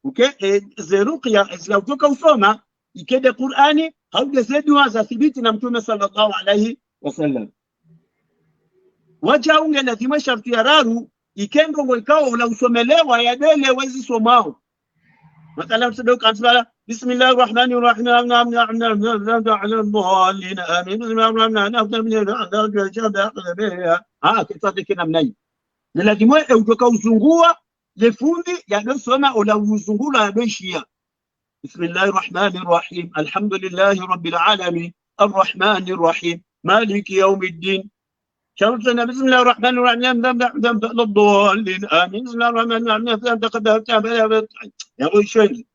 zeruqya izlautoka usoma ikede Qur'ani hauja zedwa za thibiti na mtume sallallahu alayhi wasallam waja unge lazima sharti ya raru ikendo ngikao la usomelewa ya dele wezi somao مثلا صدق أنسبلا بسم الله الرحمن الرحيم نعم الضالين آمين بسم الله الرحمن الرحيم كتاتي كنا مني لازم يوجوكا uzungua lefundi yanasoma ola uzungula yabeshia بسم الله الرحمن الرحيم الحمد لله رب العالمين الرحمن الرحيم مالك يوم الدين شرطنا بسم الله الرحمن الرحيم الضالين آمين بسم الله الرحمن الرحيم ya oisheni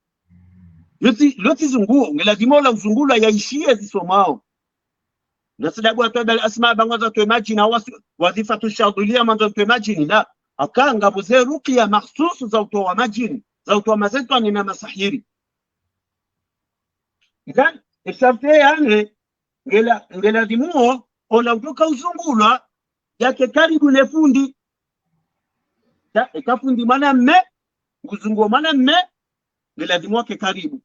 loti zunguo lazima la uzungula yaishie zisomao na sababu atabal asma bangaza to imagine wadhifatu shadhilia manzo to imagine la akanga buze ruqya mahsus za utoa majini za utoa mazetu ni na masahiri idan isafte yani ngela dimuo ola utoka uzungula yake karibu na fundi ya ikafundi mwanamme nguzunguo mwanamme lazima wake karibu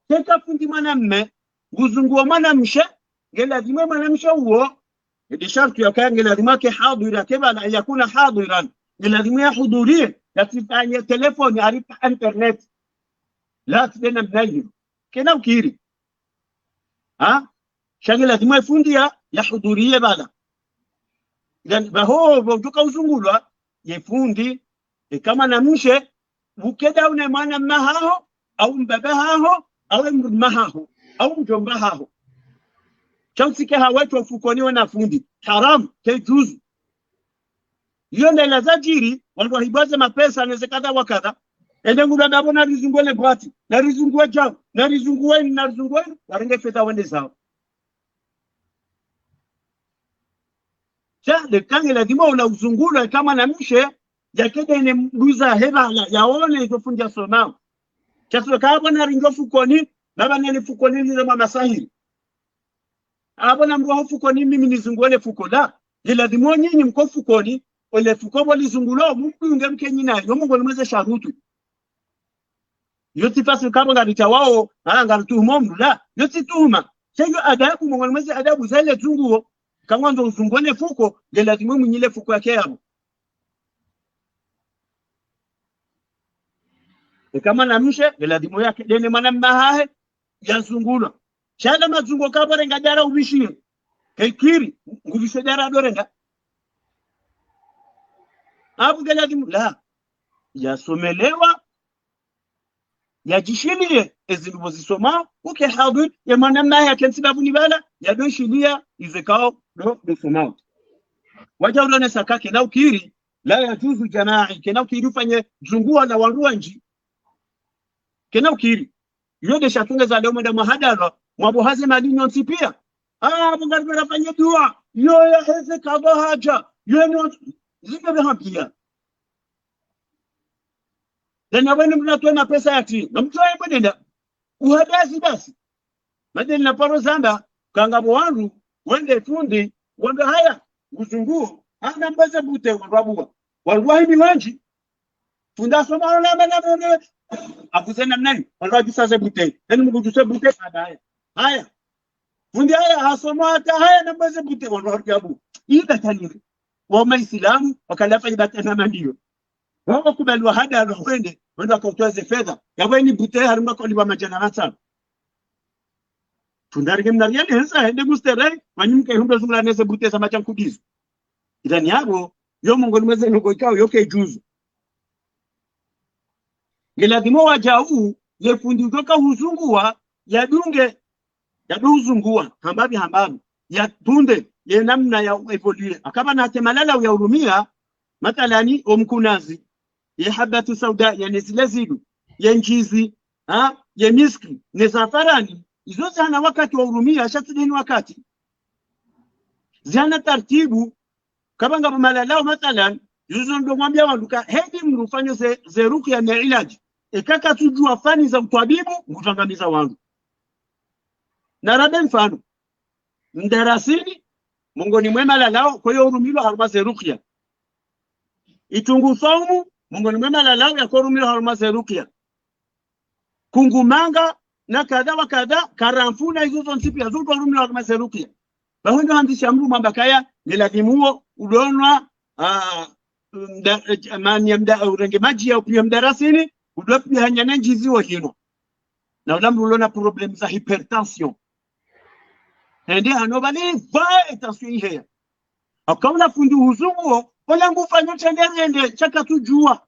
teka fundi mwanamme nguzunguo mwanamshe lazima mwanamshe huo ni sharti ya kanga lazima wake hadira kama la yakuna hadiran lazima yahudhurie yasifanye telefoni arifa internet la tena mnayo kena ukiri shagi lazima fundi yahudhurie bala yani baho kutoka uzungulwa yefundi kama namshe ukeda une mwana mahao au mbaba hao au mmahaho au mjomba hao chausike hawetu ufukoni wana fundi haram tejuzu hiyo ndio lazajiri walikuwa hibaza mapesa inawezekana wakadha ende ngula bona rizungule bwati na rizungwe jao na rizungwe warenge fedha wende zao de kange la dimo la uzungula kama na mshe yakede ine mduza heba yaone izofunja somao chaso kama na ringo fukoni baba nene fukoni ni za masahiri abona mwa fukoni mimi nizungule fuko la lazima nyinyi mko fukoni ole fuko walizungulo mkunge mkenyi nayo Mungu nimweze sharutu yoti fasi kama ngalita wao ngalitu la yoti tuma seyo adabu Mungu nimweze adabu zile zunguo kama ndo uzungule fuko lazima mnyile fuko yake hapo kama namshe lazima yake dene manamba hahe yazungula shada mazungo kabare ngajara ubishie kekiri ngubishe dara dorenga abu lazima la yasomelewa yajishilie ezilibozisoma uke hadu ya manamba yake sababu ni bala yadoshilia izekao do soma wajaulana sakake na ukiri la yajuzu jamaa'i kena ukiri ufanye zungua na waruanji kena ukiri yode shatunga za leo mwenda mahadara mwabuhazi madini onsipia mungu nafanya dua yo ya heze kaba haja yo ni zika behapia tena wenu mnatoa pesa yati na mtoe mwenenda uhadazi basi madeni na paro zanda kangabo wangu wende fundi wende haya uzunguo ana mbaza bute wabua walwahi ni wanji funda soma na akuzena nani walaji sasa bute yani mkujuse bute haya fundi haya asoma hata haya na mbaza bute walwahi abu ida taniri wa maislamu wakalafa ibata na ndio wao kubaliwa hada na wende wakatoze fedha ya weni bute harima kwa liwa majana sana fundari kemnaria hensa hende gustere wanyimke humbe zungula nese bute sama chankudizo idani yabo yo Mungu nimweze nuko ikao yoke juzu ngelazima wajau yefundi kutoka huzungua yadunge yaduzungua hambabi yatunde ye namna ya evolue akaba na temalala ya urumia mathalani omkunazi ye habatu sauda yani zilezidu ye njizi ye miski ne safarani hizo zana wakati wa urumia shatini wakati zana taratibu kama ngabo malalao mathalan yuzo ndo mwambia wanduka hedi mrufanye ze ruqya na ilaji ekaka tujua fani za utabibu mutangamiza wangu na rabe mfano mdarasini Mungu ni mwema lalao kwa hiyo urumilo haruma ze ruqya itungu saumu Mungu ni mwema lalao ya kwa urumilo haruma ze ruqya kungumanga na kadha wa kadha karamfuna hizo zonsipi ya zuko urumilo haruma ze ruqya bahondo handisha mru mambakaya nilazimuo udonwa urenge maji ya upia mdarasini udopi hanyana njizi wa hino na ulamu ulona problem za hypertension hende hanobali vae tension ihe akauna fundi huzunguo wala ngufanyo chenderende chaka tujua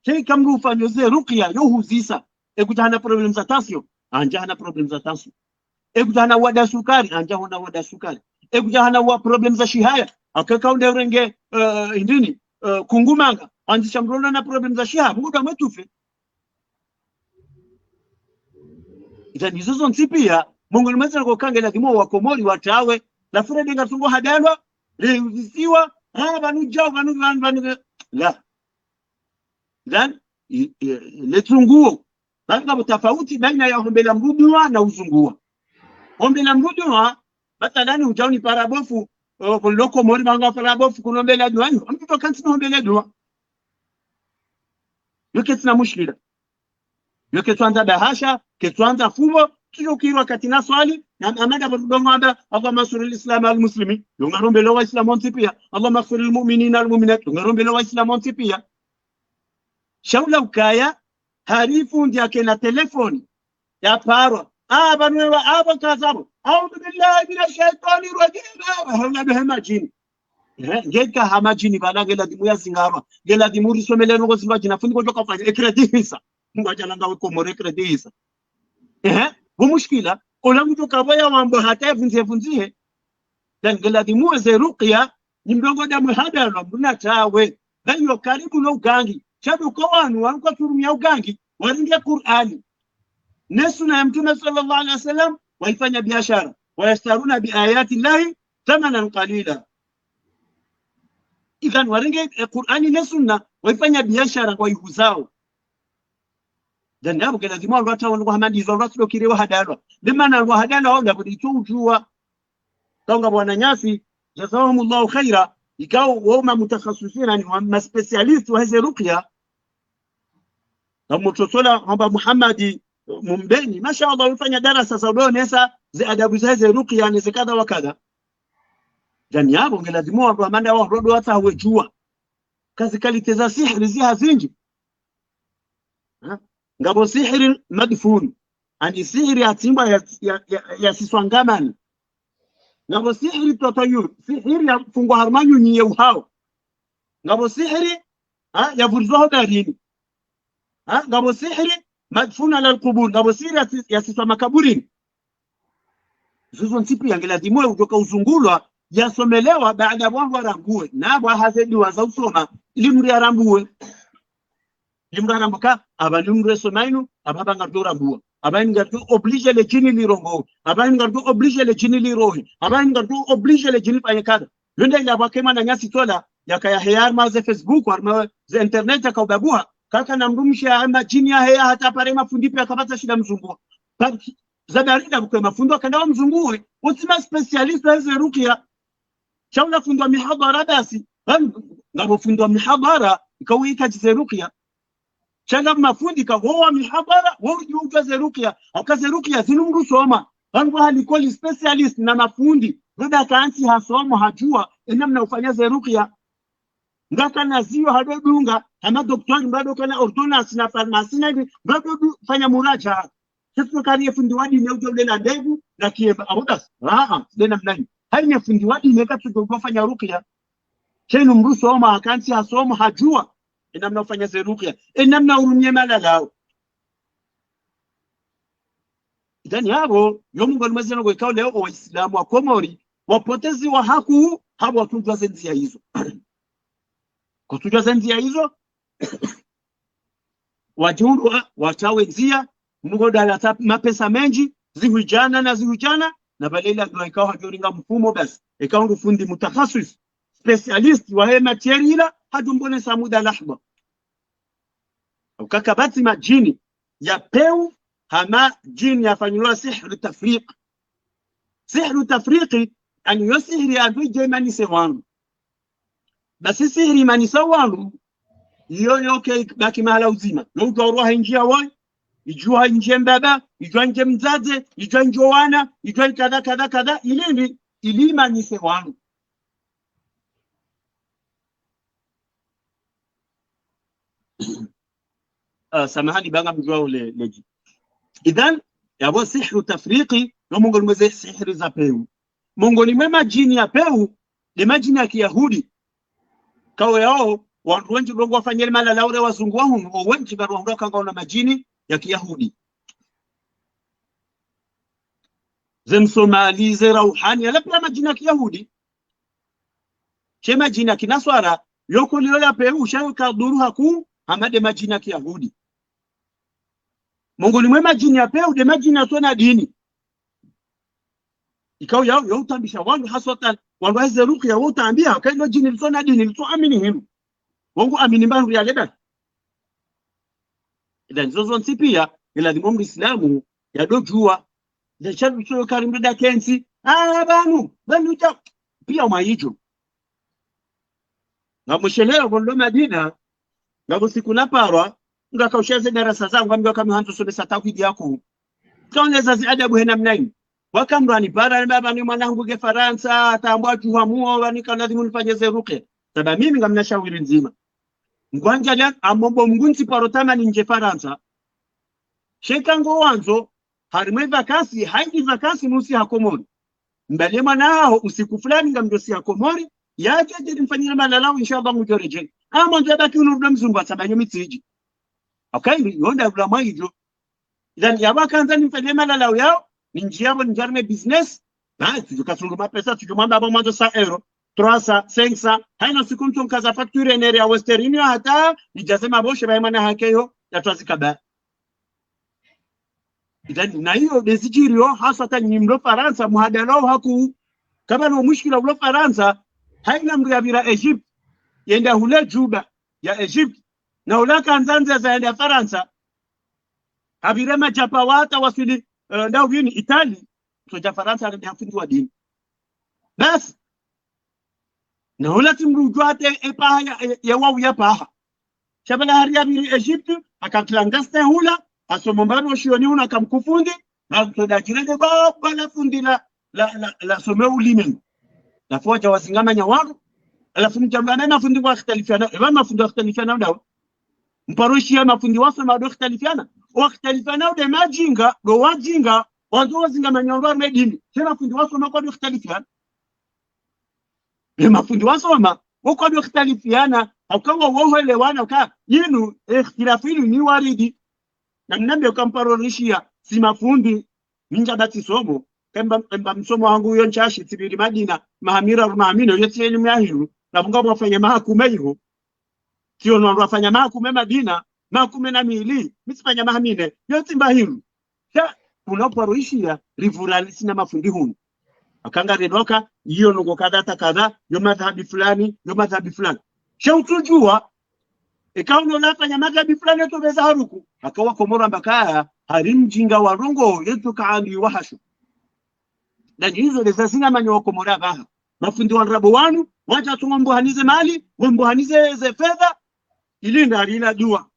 kei kamru ufanyo ze ruqya yo huzisa ekutana problem za tension anja hana problem za tension ekutana wada sukari anja hona wada sukari ekutana wa problem za shihaya akakaunda urenge indini kungumanga anjisha mrona na problem za shihaya muda mwetufe idani hizo nsipia Mungu nimesema kwa kange lazima wakomori watawe na Fred ngatungo hadalwa lezisiwa banujao banu la dan letunguo banga tofauti baina ya hombela mbudua na uzungua hombela mbudua mathalani ujaoni parabofu kuloko mori banga parabofu kunombela dua mtu kansi hombela dua yote tuna mushkila yote tuanza bahasha ketwanza fumo kiro katina swali na amada badonganda Allah masurul islam al muslimi yongarombe lo islam pia Allah maghfiril mu'minina al mu'minat yongarombe lo islam pia shaula ukaya harifu ndiake na telefoni ya paro banwewa abakazabu a'udhu billahi minash shaitani rajim hawla bihama jini ngeka hama jini balage la dimu ya zingara gela dimuri somele ngo simba jina fundi ko kafanya ekredisa ngajana ndawe ko more ekredisa mushkila olangu tukabaya mambo hata vunzie dan geladi muze ruqya ni mdogo damu hadara mbona tawe ndio karibu na ugangi chado kwa wanu walikuwa turumia ugangi walingia Qur'ani nesuna ya mtume sallallahu alaihi wasallam waifanya biashara wayastaruna biayati llahi thamanan qalila idhan walingia Qur'ani nesuna waifanya biashara kwa ihuzao dan nabo kelazima watu wangu hamadi zo watu kirewa hadalwa demana wa hadalwa au ndabudi tujua kanga bwana Nyasi jazahumullahu khaira ikao wao mutakhasisina ni ma specialist wa hizo ruqya na mtotola kwamba Muhammad Mumbeni mashaallah yufanya darasa za udonesa za adabu za hizo ruqya ni kadha wa kadha jani yabo ngelazimwa watu amanda wao rodo hata hawejua kazi kalite za sihri zi hazinji ngabo sihri madfun ani sihri atimba ya siswangamani ngabo sihri totayur sihri ya fungwa harmanyu nyiye uhao ngabo sihri ya vurzoho darini ngabo sihri madfun ala alqubur ngabo sihri ya siswa makaburini zuzo ntipi yangelazimwa utoka uzungulwa yasomelewa baada wangu arangue nabo hazedi wazausoma limri arambue limri arambuka abanimre somainu ababa ngardora bua abani ngardu oblige le jini lirongo abani ngardu oblige le jini lirohi abani ngardu oblige le jini panyakada yonde ngaba kema na Nyasi tola yakaya hayar ma za Facebook arma za internet akaubabuha kaka namrumsha ama jini ya haya hata pare mafundipi akapata shida mzunguo zabarida kwa mafundo kana mzunguo usima specialist wa hizo ruqya shaula fundwa mihadhara basi ngabo fundwa mihadhara ikawika ruqya changa mafundi ka wao mihadhara wao ujuza ruqya akaze ruqya zinumru soma wangu halikuwa specialist na mafundi roda kaanti hasomo hajua namna ufanya ruqya ngaka nazio hadodunga ama daktari bado kana ordonance na pharmacy na bado fanya muraja sisi kariye fundi wadi ne ujole na ndevu na kiemba abudas dena mnani haina fundi wadi imeka tutofanya ruqya chenu mruso oma akanti hasomo hajua namna ufanya ruqya namna urumye malalao idani yabo yomungu alimwezena kwa ikao leo waislamu wa Komori wapotezi wa haku habo watujwa zenzi ya hizo kutujwa zenzi ya hizo wajuru wachawe nzia mungu dala mapesa menji zihuijana na balela ndio ikao hajoringa mfumo basi ikao ufundi mutakhasis specialist wa hema material hadumbone samuda lahba ukakabati majini ya peu hama jini yafanywa sihru tafriq sihru tafriqi an yusihri aduje mani sewanu basi sihri mani sewanu yoyoke baki mahala uzima no utoroha njia wai ijua nje mbaba ijua nje mzaze ijua njowana ijua kadha ilini ilima ni sewanu samahani banga mjua ule leji idhan yabo sihru tafriqi no mungu nimeze sihru za peu mungu ni mema jini ya peu ni majini ya Kiyahudi kawe yao wanwenji rongo wafanyele mala laure wazungu wangu wenji garu ondoka ngao na majini ya Kiyahudi zemsomali ze rauhani ala majini ya Kiyahudi chema jini ya Kinaswara yoko lilo ya peu shaka duru haku hamade majini ya Kiyahudi mungu ni mwema jini ya peu de majini ya tona dini ikao yao utambisha wangu haswatan wangu hizo ruqya utaambia kailo jini litona dini litoamini hinu wangu amini mbangu ya leba idan zozo nsipia ila di Muislamu ya dojua de chabu cho karimbe da kensi banu cha pia maijo na msheleo gondo Madina ngabo siku na parwa ngakausheze darasa zangu ambiwa kama hantu sobesa tawhid yako kaoneza adabu hena mnai wakamrani para baba ni mwanangu ge Faransa atambwa tuhamuo wani kana nifanye ruqya sababu mimi ngamna shauri nzima ngwanja lya amombo mgunzi parotama ni nje Faransa shekango wanzo harimwe vakasi haindi vakasi musi hakomori mbale mwanao usiku fulani ngamdosi hakomori yaje je mfanyira malalao inshallah mujoreje nje baki unuruda mzungu sabanyo mitiji okay yonda bula maijo idan yabakanza nimfanyira malalao yao ninjiabo njarme business basi tukasunga pesa tujumamba abo mwanzo sa euro 300 500 haina siku mtu mkaza facture nere ya Western Union hata nijasema boshe baimana hakeyo yatwazikaba idan na hiyo desijirio hasa nyimdo Faransa muhadalo haku kama no mushkila ulo Faransa haina mriabira Egypt yenda hule Juba ya Egypt na ulaka nzanza za ya Faransa habirema japawata wasili ndao yini Italy so ja Faransa ndio hafundu wa dini basi na hula timrujwa te epaha ya wau ya paha shabala haria biri Egypt akaklangasta hula asomombano shioni una kamkufundi na tudajirege bala fundi la someu limen na foja wasingama nyawaru alafu mjambana na fundi waختلفana eba mafundi waختلفana ndao mparoshi ya mafundi wasa ma doختلفana waختلفana de majinga do wajinga wazo wazingama nyawaru medini tena fundi wasa ma kwa doختلفana mafundi wasa ma kwa doختلفana akawa wao elewana ka yinu ikhtilafinu ni waridi na mnambe ukamparorishia si mafundi ninja dati somo kemba msomo wangu yo nchashi tibiri Madina mahamira rumaamino yote elimu ya hiru na munga mwafanya mahakume hiru kio ndo wafanya mahakume Madina mahakume na mili misifanya mahamine yote mbahiru ya unaporishia rivurali sina mafundi hunu akanga redoka hiyo nuko kadha yo madhabi fulani shautujua ikawa unafanya madhabi fulani to beza haruku akawa komora mbakaya harimjinga warongo yetu kaali wahashu na hizo lesasina manyo komora baha mafundi wa rabo wanu wacha tungombohanize mali ngombohanize ze fedha ilinda alina dua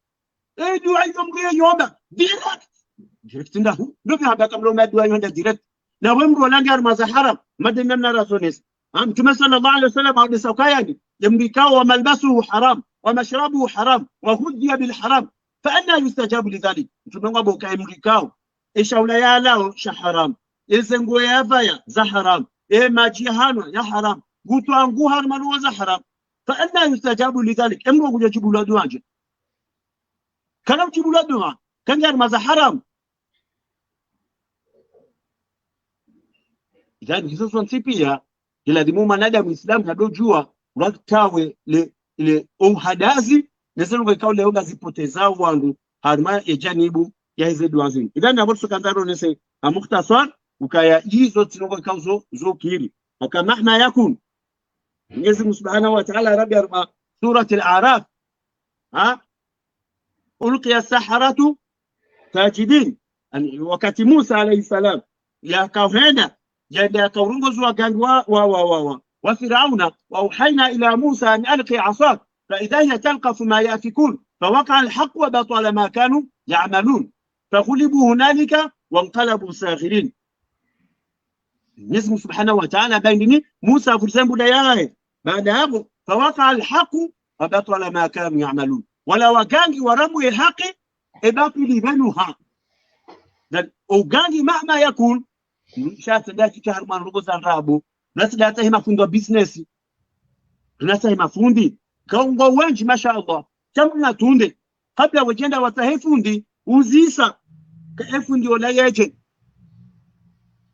dua hiyo mgeye yomba direct ndahu ndio haba kamlo madua yonda direct na wemro langi armaza haram madina na rasones Mtume sallallahu alaihi wasallam alisakayani yamrikao wa malbasuhu haram wa mashrabuhu haram wa hudiya bil haram fa anna yustajabu lidhalik Mtume ngabo kaimrikao ishaula ya lao sha haram izengo ya vaya za haram maji hano ya haram gutu angu harmanu za haram fa anna yustajabu lidhalik emro kujibu la duaje kana kujibu la dua kan armaza haram idadi hizo sonipia ila dimu manada muislamu hadojua waktawe le uhadazi neselo kwa leo gazipoteza wangu harma ejanibu ya hizo duazini idani hapo tukandaro nese mukhtasar ukaya hizo tinoko kauzo zokiri kama mahma yakun Mwenyezi Subhanahu wa Ta'ala rabbi arba surah al-a'raf ulqiya as-saharatu sajidin wakati Musa alayhi salam ya kahena جاء كورنغوز وغانوا وفرعون وأوحينا إلى موسى أن ألقي عصاك فإذا هي تلقف ما يأفكون فوقع الحق وبطل ما كانوا يعملون فغلبوا هنالك وانقلبوا ساخرين نسم سبحانه وتعالى بينني موسى فرسان بداياه بعد هذا فوقع الحق وبطل ما كانوا يعملون ولا وغانغي ورموا الحق إباطل بنوها وغانغي مهما يكون shata daki cha harman rogo za rabu nasi data hima fundi wa business tunasa hima fundi kaungo wengi mashaallah chamna tunde kabla wajenda watahe fundi uzisa ka fundi wala yeje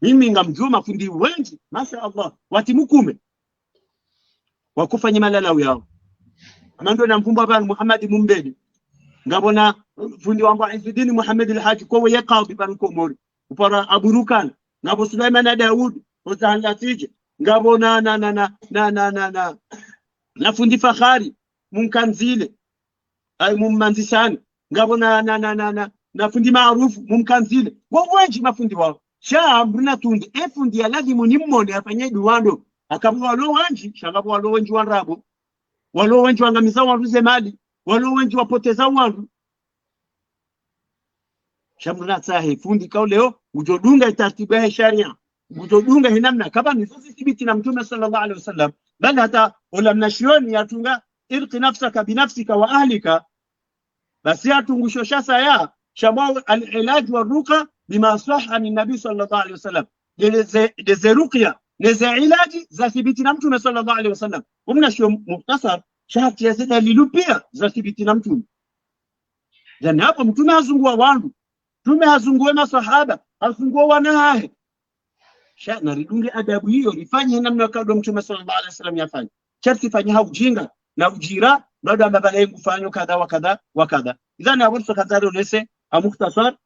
mimi ngamjua mafundi wengi mashaallah watimukume wakufanya malala yao amando na mfumba bana Muhammad Mumbedi ngabona fundi wangu Izzuddin Muhammad al-Haji kwa yaqadi ban komori upara aburukan ngabo Sulaiman Daud uzahanlatije ngabo na fundi Fakhari munkanzile ay mummanzishani ngabo na fundi maarufu mumkanzile wengi mafundi wao shambrina tunde fundi ya lazima nimmone afanye duwando akabu walo wengi shangabo walo wengi wanrabo walo wengi wangamiza waruze mali walo wengi wapoteza wandu shambrina sahi fundi kao leo ujodunga taratibu ya sharia ujodunga hinamna kama ni sisi thibiti na Mtume sallallahu alaihi wasallam bali hata wala mnashioni yatunga irqi nafsaka binafsika wa ahlika basi yatungusho shasa ya shabau al-ilaj wa ruqa bima sahha min nabi sallallahu alaihi wasallam de ruqya neza ilaji za thibiti na Mtume sallallahu alaihi wasallam umnashio mukhtasar shahati ya zida lilupia za thibiti na Mtume yani hapo Mtume azungua wandu Mtume hazungue masahaba hazungua wanae shana ridunge adabu hiyo lifanye namna kadro Mtume sallallahu alaihi wasallam yafanye sharti fanya ujinga na ujira bado ambabale kufanywa kadha wa kadha idhan awurso kadharo lese mukhtasar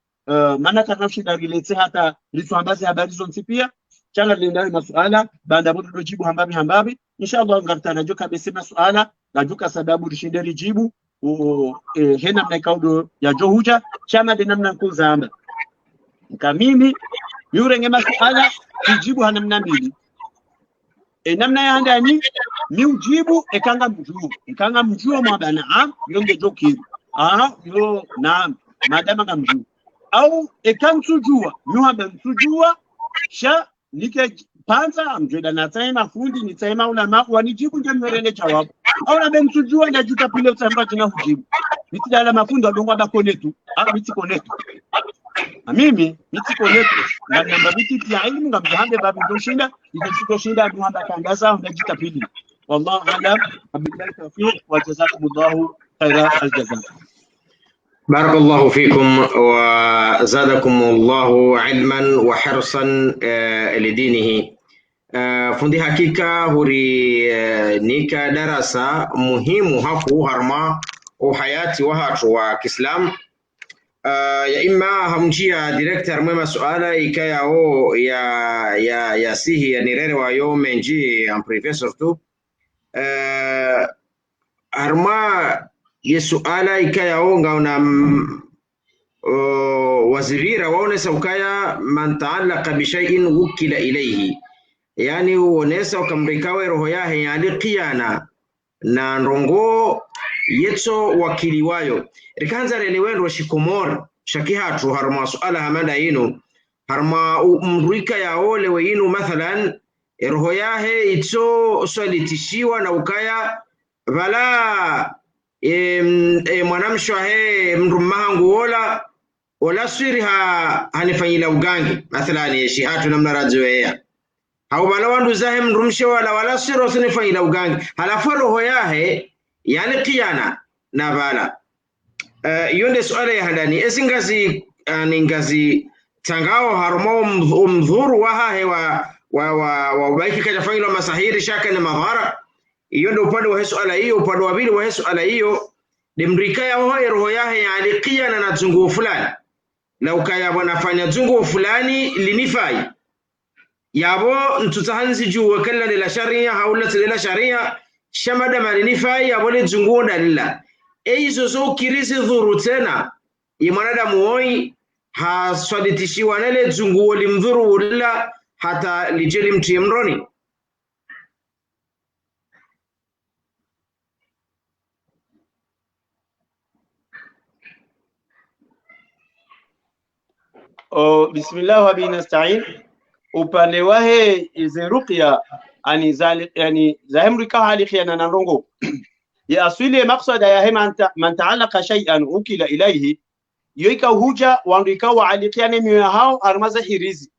maana kana shida rilete hata lituambaze habari zonse pia chana lindayo masuala baada mudo jibu hambabi inshallah ngartana joka besema suala na joka sababu rishinde rijibu hena mnaikaudo ya johuja chama de namna kuzamba kamimi yure ngema suala kijibu hanamna mbili namna ya ndani miujibu ekanga mjuo mwaba naam yonge jokiru yo naam madama ngamjua au ekansujua nuhaba msujua sha nike panza mjeda na taima fundi ni taima ulama wanijibu ndio mwerene jawabu au na bemsujua na juta pile utamba jina kujibu mitidala mafundo adongwa bakonetu miti konetu mimi miti konetu na namba miti ya ilmu ngamjahande babu ndoshinda ndoshinda duhamba kangaza ndajita pili wallahu alam billahi tawfiq wa jazakumullahu khaira aljazaa. بارك الله فيكم وزادكم الله علما وحرصا لدينه. Fundi hakika huri nika darasa muhimu haku harma uhayati wahatu wa Kiislam. Ya imma hamjia director mwema suala ikaya o ya sihi ya nirere wa yo menji am professor tu harma yesuala ikaya o ngauna wazirira waonesa ukaya man ta'allaqa bi shay'in wukila ilayhi, yani uonesa ukamrikawe roho yahe yani qiyana na ndongo yetso wakili wayo rikanza relewendo shikomor shakihatu harma suala hamada inu harma mrika ya ole we inu mathalan roho yahe itso swalitishiwa na ukaya vala mwanamshwa he mrumahangu wala swiri hanifanyila ugangi mathalan yeshihatu namna rajoea au bala wandu zahe mrumshe wala swiri sinifanyila ugangi halafu roho yahe yani qiyana na bala yonde suala ya handani esingazi ningazi tangao harumo umdhuru wahahe wa baiki kajafanyila masahiri shaka na madhara. Yonde upande wa suala hiyo, upande wa pili wa suala hiyo demrika ya roho yahe yani qiyana na zungu fulani la ukaya wanafanya zungu fulani linifai yabo ntutahanzi juu kala la sharia haula la sharia shamada malinifai yabo zungu dalila eizo zo kirisi dhuru tena mwanadamu hoi haswaditishiwa nale zungu limdhuru ula hata lijeli mtie mroni. Bismillah wa binasta'in. Upande wahe izi ruqya yani zahimrika hali khiyana na rongo ya asili maqsada ya hema man ta'allaqa shay'an ukila ilayhi yoika huja wandika wa alikiane miyo hao armaza hirizi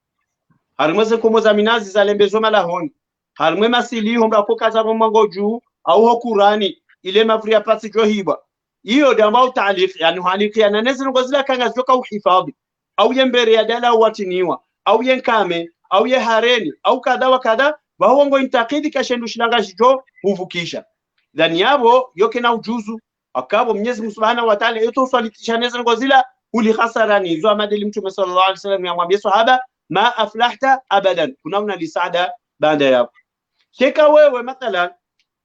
harmaza komoza minazi za lembezo malahoni harmwe masili hombra kokaza romango juu au hokurani ile mafri ya pasi johiba hiyo dambao ta'alif yani halikiana nezino gozila kanga zoka uhifadhi au yembere ya dala watiniwa au yenkame au ye hareni au kadha wa kadha bahongo intakidi kashendu shilanga shijo huvukisha dhani yabo yoke na ujuzu akabo Mwenyezi Mungu Subhanahu wa Ta'ala yoto salitisha neza ngozila uli khasarani zo amadili mtume sallallahu alaihi wasallam yamwambia sahaba ma aflahta abadan kunauna lisada baada yako sheka wewe mathalan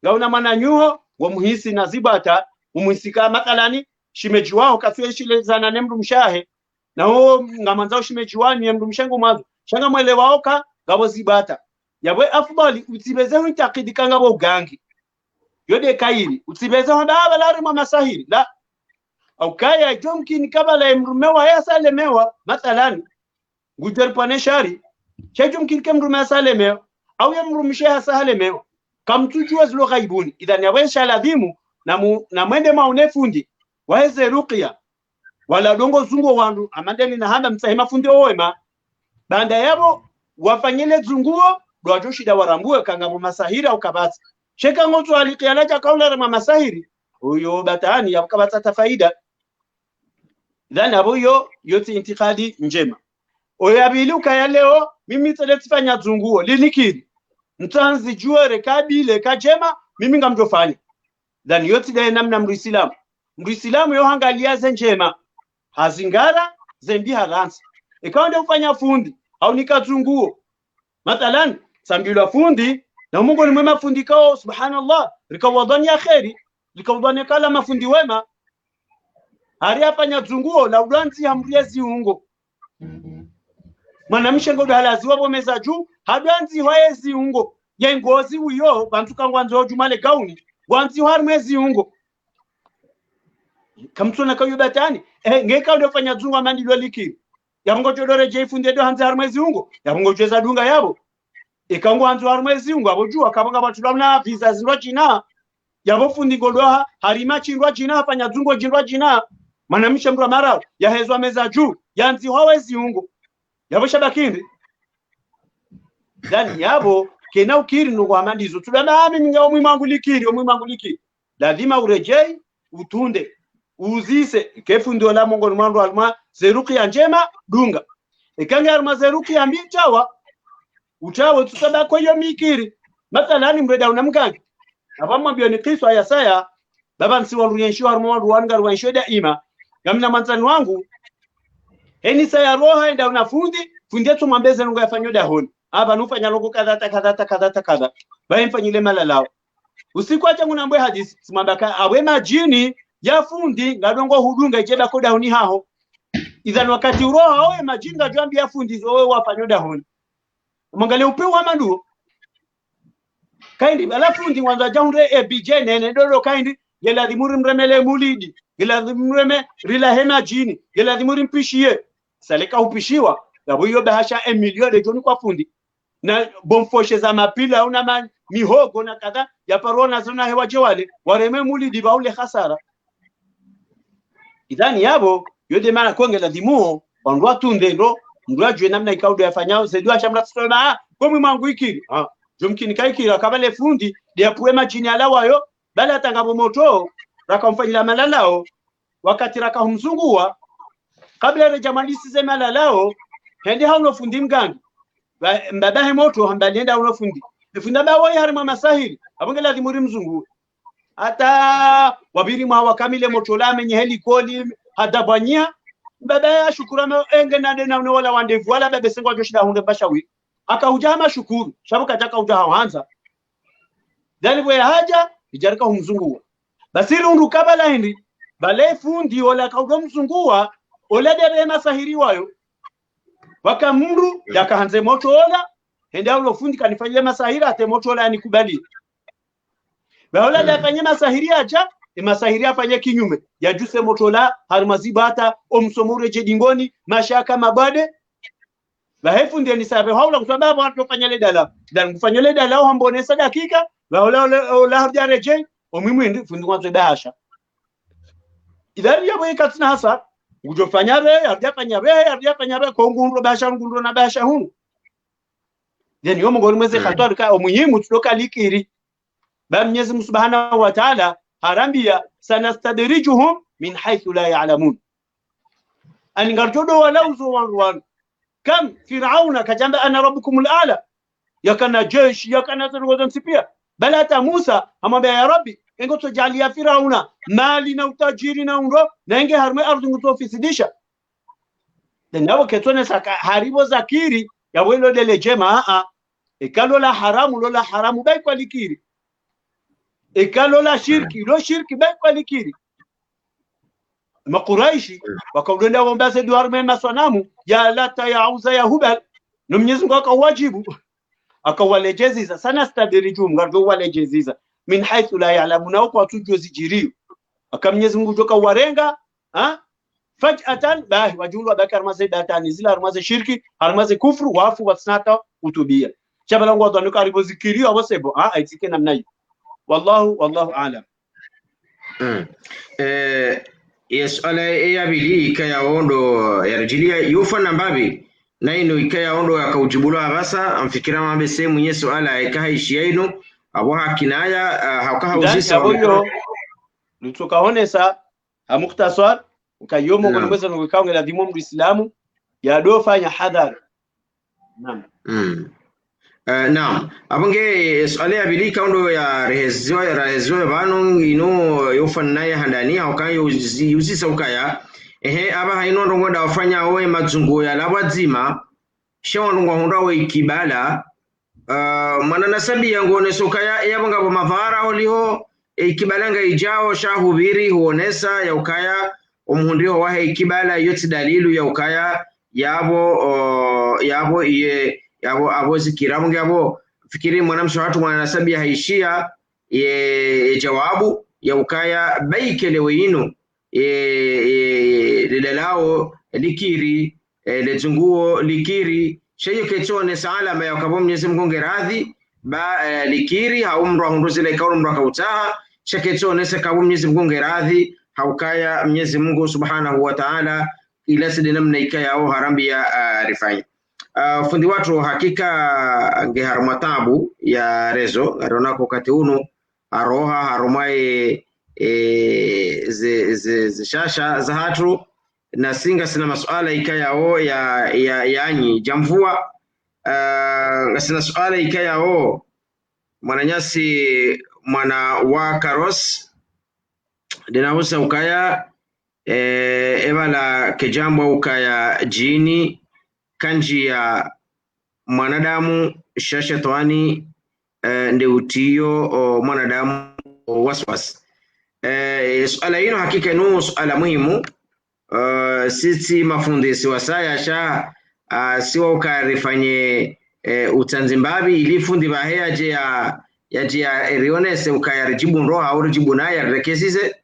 ngauna mananyuho wa muhisi na zibata umuhisika mathalani shimeji wao kaswe shile zana nemru mshahe na ho ngamanzao shimeji wani nemru mshango mazu shanga mwele waoka ngabo zibata yabwe afdali utibeze intakidi kanga bo gangi yode kairi utibeze honda balari mama sahiri la au kaya jomkini kabala emrumewa ya salemewa mathalan gujerpane shari chejumkini kemrumewa salemewa au yemrumisha salemewa kamtujua zilo ghaibuni idhan yawesha ladhimu na mwende maunefundi waheze ruqya wala dongo zungo wandu amandeni na handa msahima fundi owema banda yabo wafanyele zunguo dwajoshida warambue kanga mu masahiri au kabati sheka ngoto alikialaja kaula ma masahiri huyo batani yakabata tafaida dhana huyo yote intikadi njema oyabiluka ya leo mimi tletifanya zunguo linikidi mtanzi jua rekadi le kajema mimi ngamjofanya dhani yote de namna mrislamu yo hangalia njema hazingara zembi haransi ikaonde ufanya fundi au nikazunguo mathalan sambila fundi na Mungu ni mwema fundi kao subhanallah rikawadhani ya khairi rikawadhani kala mafundi wema hari afanya zunguo la udanzi hamriezi ungo mwanamshe ngodo halazi wapo meza juu hadanzi haezi ungo ya ngozi uyo bantu kangwanzo jumale gauni wanzi har mwezi ungo kamtsona kayo batani ngeka ndofanya dzungwa mandilo likiri yabongo chodore jeifunde do hanzi har mwezi ungo yabongo cheza dunga yabo ikango hanzi har mwezi ungo abojua kabanga batula na visa ziro china yabofundi godoha harima chindwa china afanya dzungo chindwa china manamisha mtu mara yahezwa meza juu yanzi hawezi ungo yabo shabakindi dani yabo kena ukiri ndo amandizo tudana minga omwimangu likiri lazima urejei utunde uzise kefu ndio la mongo mwandu alma zeruki ya njema dunga ikanga alma zeruki ya mitawa utawe tutada kwa hiyo mikiri mathalani mreda unamkangi abamwambia ni Kristo ayasaya baba nsiwarunyeshwa armwandu wanga ruwansho daima gamna manzani wangu eni saya roha enda unafundi fundietu mwambeze ngo yafanyo dahoni aba nufanya loko kadha bae mfanyile malalao usiku acha ngunambwe hadisi simambaka awe majini ya fundi ngadongo hudunga ijeba koda honi haho idhan wakati uroha awe majinga jambi ya fundi zowe wafanyo dahoni mwangalie upeo wa manduo kaindi ala fundi wanza jaunre BJ nene dodo kaindi gela dimuri mremele mulidi gela dimreme rila hema jini gela dimuri mpishie saleka upishiwa yabo yo bahasha 1 milioni joni kwa fundi na bomfoshe za mapila una mihogo na kadha ya parona zona hewa jewale wareme mulidi baule khasara idhani yabo yode maana kongela dimuo bandwa tunde ndo ndwajwe namna ikaudo yafanyao zedwa shamra tsona kwa mwangu ikiri jomkini kaikira kabale fundi dia puema chini alawayo bala tangabo moto rakamfanyila malalao wakati rakahumzungua kabla reja malisi ze malalao hende hauno fundi mgangi mbabahe moto hambalienda hauno fundi funda bawo yari mama sahili abongela dimuri mzungu hata wabiri mwa kamile moto la menye helikoli hadabanya mbaba shukurama enge na wala wandevu wala bebe sengwa joshida hunde bashawi akahujama shukuru shabu kataka ujahanza dali bwe haja ijarika humzungua basiri undu kabala hindi bale fundi wala kauga mzungua ola debe masahiri wayo wakamuru yakahanze moto ola henda ulo fundi kanifanyia masahiri ate moto ola yanikubali baola dafanye masahiri aja masahiri afanye kinyume ya juse moto ola harmazibata omsomure jedingoni mashaka mabade bahefu ndiye ni sabe haula kusababu watu fanya le dala dan kufanya le dala au hambonesa dakika la harja reje omimu ndi fundi kwanza bahasha idari yabo ikatina hasa ujofanya re harja fanya re ko ngundo bahasha ngundo na bahasha hunu then yomo ngoni mweze khatwari ka omuhimu tuloka likiri ba Mwenyezi Mungu Subhanahu wa Ta'ala harambia sanastadrijuhum min haythu la ya'lamun an ngarjodo wala uzo wan كم فرعون كجنب أنا ربكم الأعلى يكنا جيش يكنا تنوذن سبيا بل أتى موسى أما بيا يا ربي إنكو تجعل يا فرعون مالنا وتاجيرنا ونرو نينجي هرمي أرض نتو في سديشة لأنه كتونة هاريبو زكيري يا ويلو دي جماعة إكالو لا حرام ولو لا حرام بايكو لكيري إكالو لا شركي لو شركي بايكو لكيري Makuraishi wakaudenda wambase duar mema sanamu ya Lata ya Uzza ya Hubal na Mwenyezi Mungu akawajibu akawalejeziza sana stadirijum ngardo walejeziza min haythu la ya'lamuna kwa tujuzi jiriyo akamwenyezi Mungu joka warenga faj'atan bahi wajulu abakar mazidatani zila armaze shirki armaze kufru wafu wasnata utubia chabalangu wadhanu karibu zikirio abosebo aitike namna hiyo wallahu a'lam. Yes, ala yabili ikaya ondo yarjilia yufa nambabi na ino ikaya ondo akaujibulwa abasa amfikira mambe sehemu yesu ala ikaha ino abo hakinaya hakaha uzisa wabyo lutoka honesa mukhtasar ukayomo kwa mweza ngikaongela dhimo muislamu ya dofanya hadhar. Naam. Naam, abange swali abili kaundo ya rehezo banu ino yofanaye handani aukayo uzisa ukaya aba haino ndongo da wafanya owe mazungu ya labazima shawo ndongo honda we ikibala mwana nasabi yango nesokaya yabanga kwa mavara oliho ikibalanga ijao shahubiri huonesa ya ukaya umuhundiho wahe ikibala yoti dalilu ya ukaya yabo iye yabo abo zikira mungi abo fikiri mwanamsha watu mwanasabi haishia jawabu ya ukaya baikelewe ino lilalao likiri lezunguo likiri sheye ketone sala ma yakabo Mwenyezi Mungu ngeradhi ba likiri haumro hunduzile ikawa mro akautaha sheketone sekabu Mwenyezi Mungu ngeradhi haukaya Mwenyezi Mungu Subhanahu wa Ta'ala ila sidina mnaikaya au harambi ya rifai. Fundi watu hakika ngeharumatabu ya rezo aronako kati unu aroha harumai zishasha za hatu na singa sina masuala ikayao yanyi jamvua sina suala ikayao mwananyasi mwana wa karos dinahusa ukaya ebala kejambo ukaya jini kanji ya mwanadamu shashetwani ndeutiyo mwanadamu waswas. Suala hilo hakika ni suala muhimu. Sisi mafundisi wa sayasha siwa ukarifanye utanzimbabi ili fundi bahea je ya erionese ukayarijibu nroha au rijibu na ya rekesize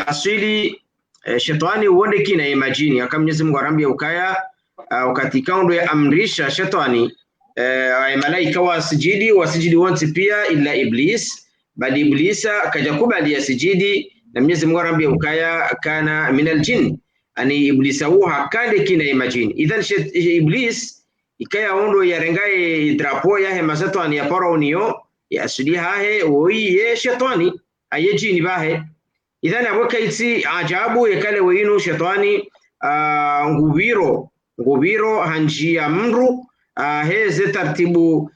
asili shetani uonde kina imajini aka Mwenyezi Mungu arambia ukaya ukatika ndo ya amrisha shetani malaika wasijidi wonsi pia ila iblis bali iblisa kajakubali ya sijidi na Mwenyezi Mungu arambia ukaya kana minal jin ani iblisa huwa hakande kina imajini idhan iblis ikaya ondo ya rengae drapo ya hemasato ani ya para uniyo ya asili hahe oiye shetani aye jini bahe idhan aboka iti ajabu yakale wino shetani ngubiro hanjia mru heze tartibu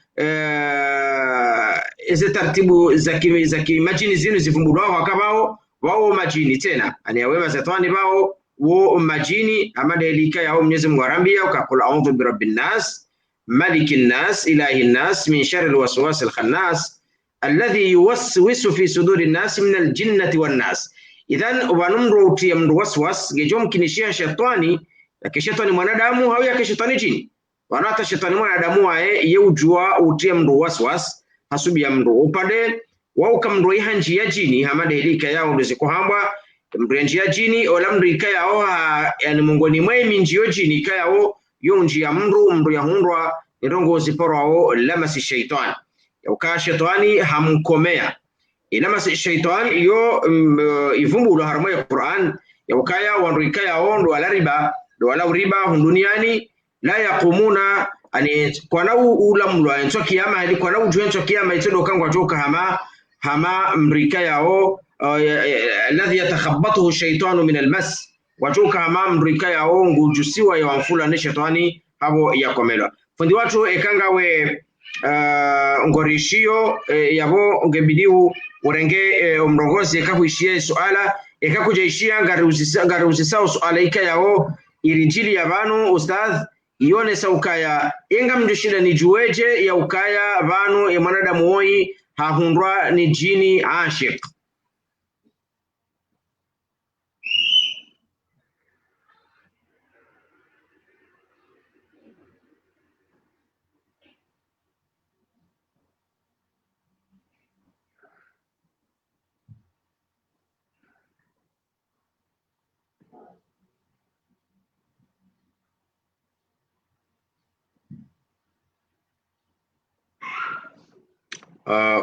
zaki majini zinu zivumbulwao hakabao wao majini tena ani awema shetani bao wo majini amadelika ya Mwenyezi Mungu arambia ukakula a'udhu birabbin nas malikin nas ilahin nas min sharril waswasil khannas alladhi yuwaswisu fi sudurin nas min aljinnati wan nas. Idhan wanumro utia mndu waswas gejom kinishia shetani ya shetani mwanadamu au ya shetani jini wanata shetani mwanadamu wae yeujua utia mndu waswas hasubi ya mndu upande wao kamndu ihanji ya jini hamadelika yao ndo zikohamba mrenji ya jini ola mndu ikayao yani mungoni mwe minjiyo jini ikayao yonji ya mndu ya hundwa nirongo ziporao lamasi shaitani ya ukaa shetani hamkomea inamasi shaitani yo ivumbu ulo harmo ya Qur'an ya ukaya wandu ikayao ndo ala riba ndo ala uriba hunduniani la yaqumuna ani kwa na ulamlo ento kiyama ili kwa na ujuencho kiyama itodo kangwa joka hama mrika yao alladhi yatakhabbathu ash-shaytanu min al-mas wajuka hama mrika yao ngujusiwa ya wamfula ni shetani habo yakomelwa fundi watu ekanga we ngorishio yabo ngebidiu urenge umrongozi ekakuishia suala ekakujaishia ngaruzisao suala ikayao irinjili ya banu ustadh ione saukaya inga mjushida ni juweje ya ukaya banu ya mwanadamu woi hahundwa ni jini ashik.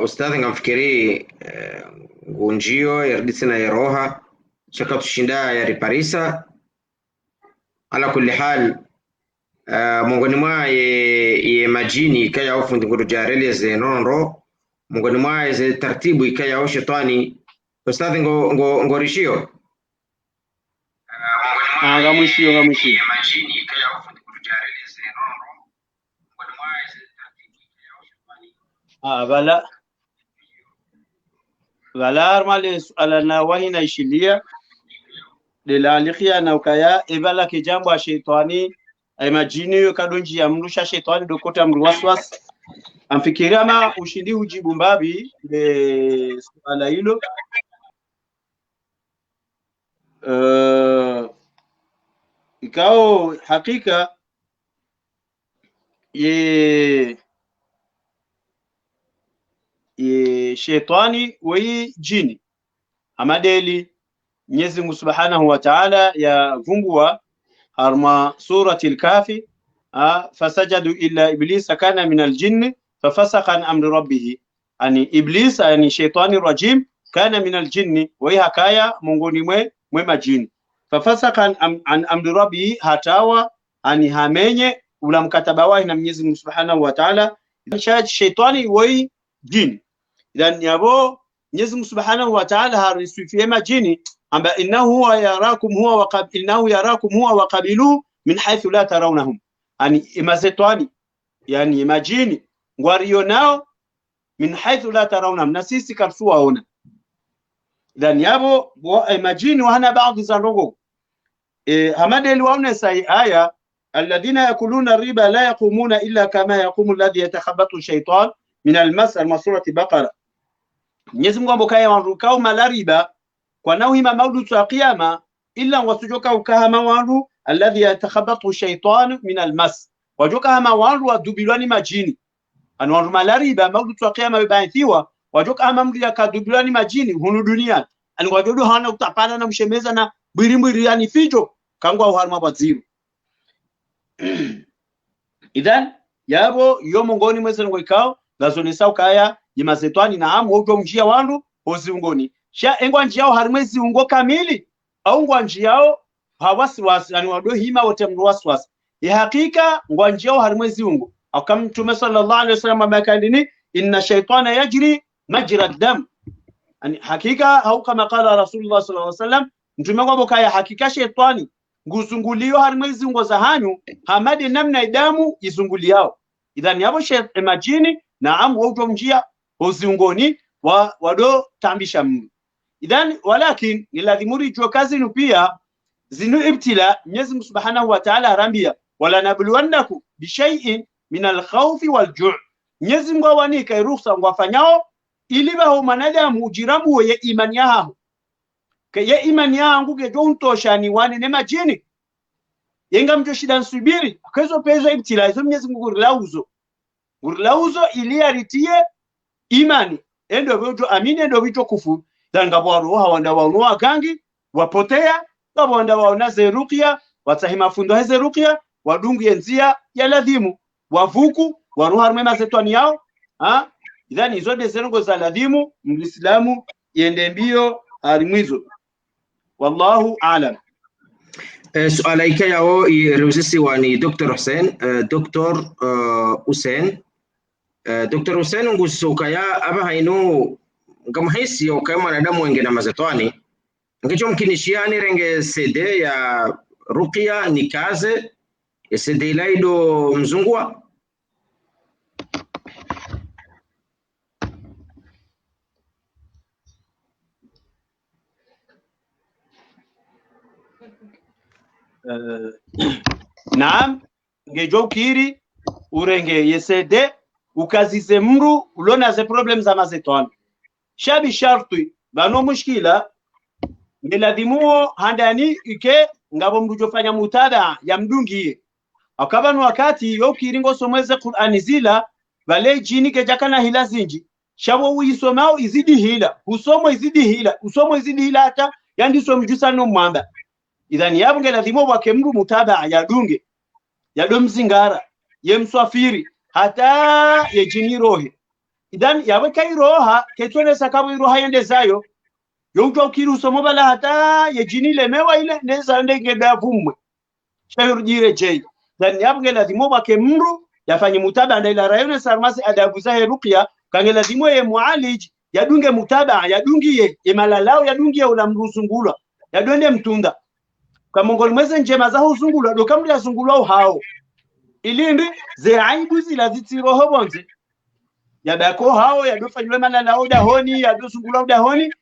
Ustadhi ngamfikiri ngunjio yardisina yeroha chaka tushinda ya riparisa ala kulli hal mongoni mwa ye majini kaya ufundi ngudu jareli ze nonro mongoni mwa ze tartibu ikaya o shetani ustadhi ngorishio ngamwishio majini ikaya ufundi ngudu jareli ze nonro mongoni mwa ze tartibu ikaya o shetani Wala armale suala na wahina ishilia delalikhia na ukaya ebala kijambo ya shetani ay majini yo kadonji ya mrusha shetani dokota mru waswas amfikiria ma ushindi ujibu mbabi le suala hilo ikao hakika ye shetani wei jini amadeli Mwenyezi Mungu Subhanahu wa Ta'ala ya vumbua harma surati al-Kafi fasajadu illa iblisa kana min al-jinn fafasaka an amri rabbih, ani iblis ani shetani rajim kana min al-jinn wa hakaya mungoni mwe majini fafasaka an amri rabbih, hatawa ani hamenye ula mkataba wahi na Mwenyezi Mungu Subhanahu wa Ta'ala shetani wei jini. Idan yabo Mwenyezi Mungu Subhanahu wa Ta'ala harisifie majini amba innahu yarakum huwa wa qabiluhu min haythu la tarawnahum, ani imazetwani yani majini ngwario nao min haythu la tarawnahum, na sisi kapsuwaona. Idan yabo majini wana baadhi za rogo hamadeli waone sai aya alladhina yakuluna riba la yaqumuna illa kama yaqumu alladhi yatakhabatu shaytan min almas surati Baqara. Mwenyezi Mungu ambokaya wanrukao malariba kwa nauhima maudu ya qiyama illa wasujoka ukahama wanru alladhi yatakhabatu shaytan min almas, wajoka hama wanru wadubilwani majini anu wanru malariba maudu ya qiyama bibaithiwa wajoka hama mri yakadubilwani majini hunu dunia ani wajodu hana utapana na mshemeza na bwirimbwiri yani fijo kangwa uharma baziru. Idhan yabo yomo ngoni mwese ngoikao lazonisa ukaya yimazetwani na amu ujo mjia wandu hoziungoni sha engwa njiyao harimwezi ungo kamili au ngwa njiyao hawasiwasi yani wado hima wote mruwaswasi hakika ngwa njiyao harimwezi ungo akam Mtume sallallahu alaihi wasallam amakandini inna shaytana yajri majra dam, yani hakika au kama qala Rasulullah sallallahu alaihi wasallam Mtume ngwa bokaya hakika shetani nguzungulio harimwezi ungo za hanyu hamadi namna idamu izunguliao. Idhani yabo majini na amu wote mjia hoziungoni wado tambisha Mungu. Idhan walakin niladhimuri jua kazi pia zinu ibtila Mwenyezi Mungu Subhanahu wa Ta'ala arambia wala nabluwannakum bi shay'in min al-khawfi wal-ju'. Mwenyezi Mungu awanika ruhusa ngwafanyao ili baho manadamu ujiramu ye imani yao ke imani yangu ke jontoshani wane ne majini yenga mjo shida nsubiri akazo pezo ibtila hizo Mwenyezi Mungu gurlauzo ili aritie imani endo bojo amini endo bicho kufu danga bwaro hawanda waunua gangi wapotea babonda waona zerukia watahima fundo heze rukia wadungu yenzia ya ladhimu wavuku waruha rmema zetwani yao idhani hizo dezengo za ladhimu Muislamu yende mbio harimwizo. Wallahu a'lam. Suala hiki yao irusisi wani Dr. Hussein Hussein Dr. Hussein ngusoka ya aba hainu ngamhisi okaya mwanadamu wenge na mazetwani ngicho mkinishiani renge CD ya ruqya nikaze CD laido mzungwa naam ngejo kiri urenge yesede ukazize mru ulona ze problem za mazetwani shabi sharti bano mushkila ngeladhimuo handani ike ngabo mrujofanya mutada ya mdungie akabanu wakati yo kiringo somweze Qur'ani zila bale jini kejakana hila zinji shabo uisomao izidi hila usomo izidi hila hata yandi so mjusa no mwamba. Idhani yabu ngeladhimuo wake mru mutada ya dunge ya domzingara ye mswafiri hata ye jini rohe. Idhan yawe kai roha ketwene sakabu roha yende zayo yonto ukiru somo bala hata ye jini lemewa ile neza ndenge davumwe shayur jire jay. Dan yabge lazimo bake mru yafanye mutaba ndaila rayone sarmasi adabu za ruqya kange lazimo ye mualij yadunge mutaba yadungie ye malalao yadungie ula mruzungula yadonde mtunda kama ngol mweze njema za huzungula do kamli yazungulwa hao ilindi ze aibu zila zitiro hobonze yadako hao yadofanywe malalao dahoni yadosungulwa dahoni.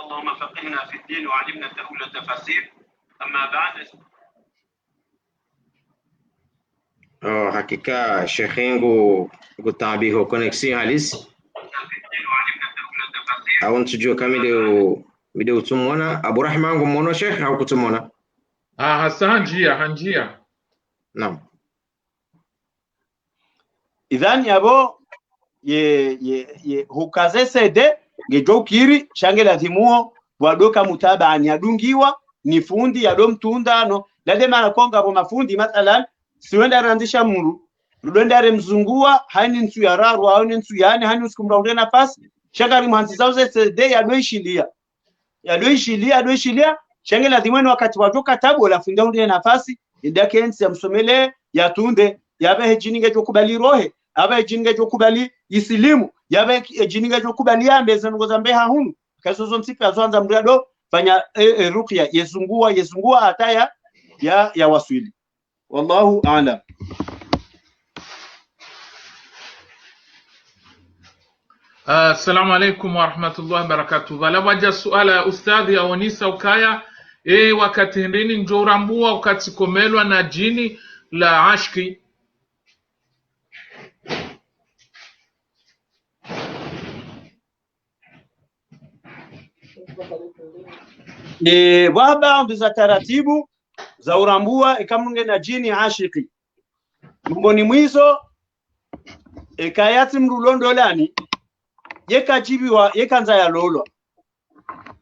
اللهم فقهنا في الدين وعلمنا تأويل التفاسير. أما بعد. hakika shekhingu gutabiho connexion halisi au tujue kama video utumona Abu Rahma ngomono shekh au kutumona hanjia naam. Idhan yabo ye hukaze sede ngejokiri shange lazimuo wadoka mutabani yadungiwa ni fundi yadomtundano dade mara konga abo mafundi mathalan siwenda randisha muru rudondare mzungua hani nsu ya raru hani nsu yani hani usikumraunde nafasi shagari mhanzi zao sede yadoishilia shange lazimweni wakati wajoka tabu lafunde unde nafasi idake ensi ya msomele yatunde yabe jininge jokubali rohe abe jininge jokubali isilimu yabe jininge jokubali yambe zangoza mbeha hunu kasozo msipi azwanza mrado fanya ruqya yezungua ataya ya waswili. Wallahu a'lam. Assalamu alaikum wa rahmatullahi wa barakatuh. Wala waja suala ya ustadhi ya Onisa ukaya wakati ndini njorambua wakati komelwa na jini la ashki. Baadhi za taratibu za urambua ikamunge na jini ashiki mboni mwizo ekayati mrulondolani yekajibiwa yekanza ya lolo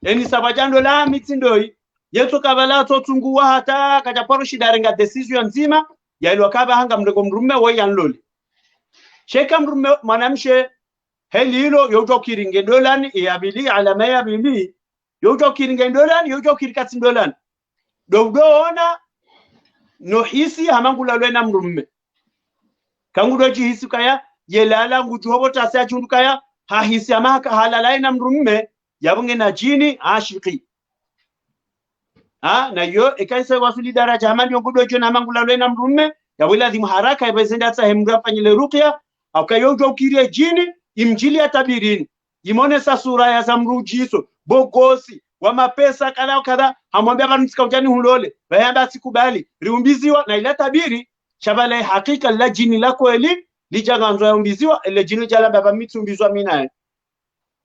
eni sabajando la mitindoi yeto kabala totungua hata kajaporo shidarenga decision nzima yailwa kaba hanga mrego mrume wo yanloli sheka mrume mwanamshe helilo yojo kiringe dolani yabili alama yabili yojo kiringe dolani yojo kirikati dolani doona no hisi hamangula lwena mrume kangudo hisi kaya yelala ngujobo tasa chundukaya ha hisi amaka halala na mrume yabunge na jini ashiki na yo ekaisa wasuli daraja hamandi ngudo jona mangula lwena mrume yabula dhimu haraka yabezenda tsa hemga fanyile ruqya au kayojo kirie jini imjili atabirini imone sa sura ya zamrujiso bogosi wa mapesa kadha hamwambia abantu msikaujani hulole bayamba sikubali riumbiziwa na ila tabiri shabala hakika la jini la kweli lijaganzo yaumbiziwa ile jini jala baba mitumbizwa minaye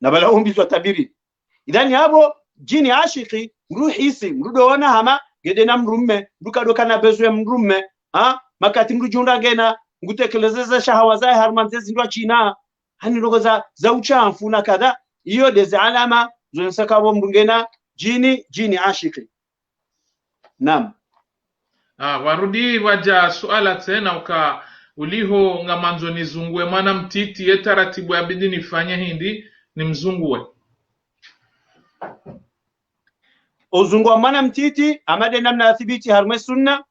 na bala umbizwa tabiri idhani hapo jini ashiki mruhisi mrudoona hama gedena mrumme dukadoka na bezo ya mrumme makati mrujunda gena ngutekelezeza shahawa zai harmanzezi ndo china hani rogo za uchafu na kadha hiyo deze alama zonasaka bo mrungena jini ashiki. Naam. Warudi waja suala tena uliho ngamanzo nizungue mwana mtiti ye taratibu abidi nifanye hindi ni mzungue uzungwa mwana mtiti amade namna athibiti harme sunna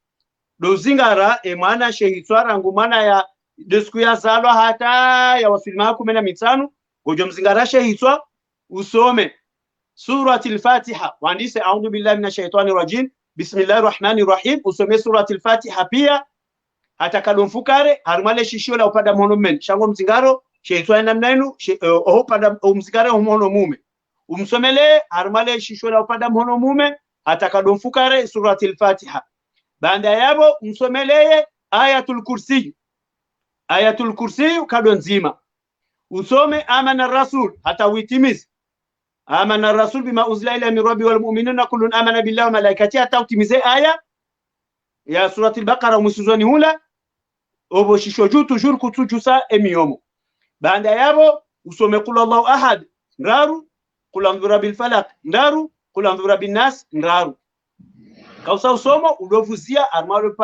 do zingara mwana shehitwara ngumana ya desku ya zalwa hata ya wafilma 15 gojo mzingara shehitwa usome suratul Fatiha waandise a'udhu billahi minash shaitani rajim bismillahir rahmanir rahim usome suratul Fatiha pia atakadomfukare harmale shishio la upada mhono men shango mzingaro sheitwa namna yenu upada mzingaro mhono mume umsomele harmale shishio la upada mhono mume atakadomfukare suratul Fatiha baada yabo umsomele ayatul kursi kado nzima usome amana rasul hata uitimize amana rasul bima uzila ila min rabbi wal mu'minuna kullun amana billahi wa malaikatihi hata utimize aya ya surati al-Baqara musuzoni hula obo shishoju toujours kutujusa emiyomo baada yabo usome qul Allahu ahad ndaru qul a'udhu birabbil falaq ndaru qul a'udhu birabbin nas ndaru kausa usomo udovuzia armalo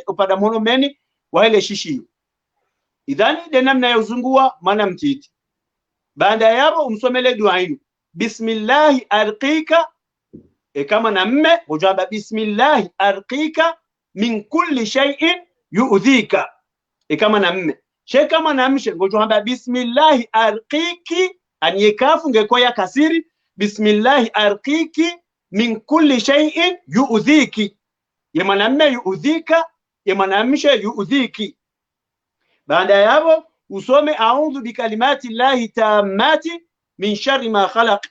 upada mono meni wa ile shishi idhani de namna ya uzungua maana mtiti baada yabo umsomele dua hino bismillah arqika kama na mme ujaba bismillah arqika min kulli shay'in yu'dhika kama na mme she kama na mshe ngojamba bismillah arqiki anyekafu ngekoya kasiri bismillah arqiki min kulli shay'in yu'dhiki yemana mme yu'dhika yemana mshe yu'dhiki baada yabo usome a'udhu bikalimati llahi tammati min sharri ma khalaq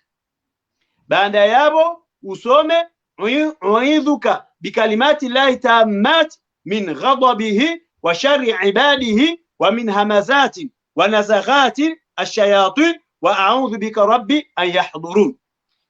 baada yabo usome uidhuka bikalimati llahi tammat min ghadabihi wa sharri ibadihi wa min hamazati wa nazaghati ash-shayatin wa a'udhu bika rabbi an yahdurun.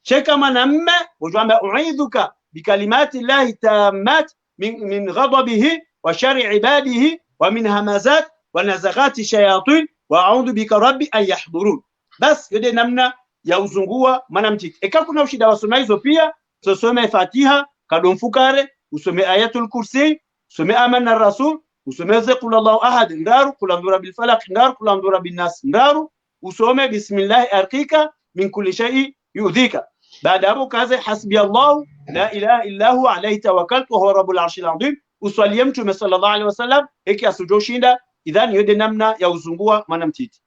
Sheka mwanamme ujamba uidhuka bikalimati llahi tammat min ghadabihi wa sharri ibadihi wa min hamazat wa nazaghati shayatin wa a'udhu bika rabbi an yahdurun. Bas yode namna ya uzungua mwanamtiki. Eka kuna ushida wasoma hizo pia, tusome Fatiha kadomfukare, usome ayatul kursi, usome amana rasul, usome qul Allahu ahad ndaru, qul a'udhu bil falaq ndaru, qul a'udhu bin nas ndaru, usome bismillah arqika min kulli shay'in yu'dhika. Baada hapo kaze hasbi Allah la ilaha illa huwa alayhi tawakkaltu wa huwa rabbul arshil azim. Uswalie mtume sallallahu alaihi wasallam hiki asujoshinda. Idhan yode namna ya uzungua mwanamtiki.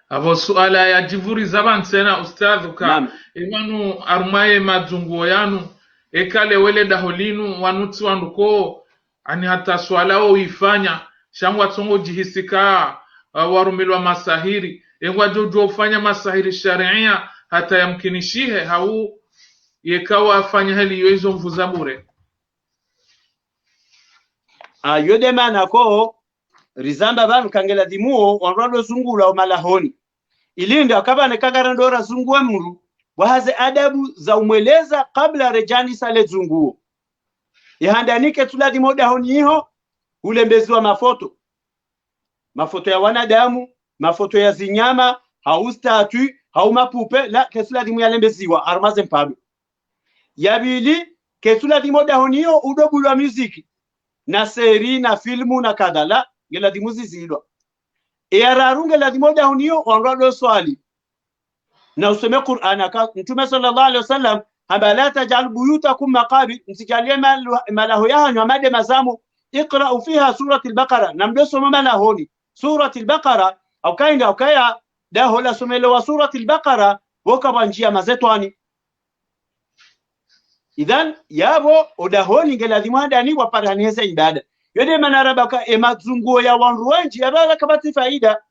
Abo suala ya jivuri zaban sena ustadhu ka imanu armaye mazunguo yanu ekale wele daholinu wanuti wanduko ani hata swala o ifanya shangwa tongo jihisika warumilwa masahiri engwa jojo ufanya masahiri sharia hata yamkinishihe hau yekawa afanya heli yoizo mvuzabure. Yode mana ko rizamba banu kangela dimuo wanrado zungula malahoni ilinde akabane kagarandora zungua muru wahaze adabu za umweleza kabla rejani sale zunguo ihandanike tuladi moda honi hiho ulembeziwa mafoto ya wanadamu, mafoto ya zinyama, hau statu, hau mapupe la kesula dimu ya lembeziwa armaze mpado. Yabili kesula dimu moda honi hiyo udobulwa muziki na seri na filmu na kadala gela dimu zizilwa ararunge la dimu moda honi hiyo wanrado swali na usome Qur'an aka Mtume sallallahu alaihi wasallam haba la taj'al buyutakum maqabir, msijalie malahu yahanywa made mazamu. Iqra'u fiha surati al-Baqara, namdoso malahoni surati al-Baqara au kainda ukaya daho la somelo wa surati al-Baqara wokabanjia mazetwani. Idhan yabo odahoni ngeladhimanda ni waparaneza ibada yode manarabaka emazunguo ya wanruenji yabala kabati faida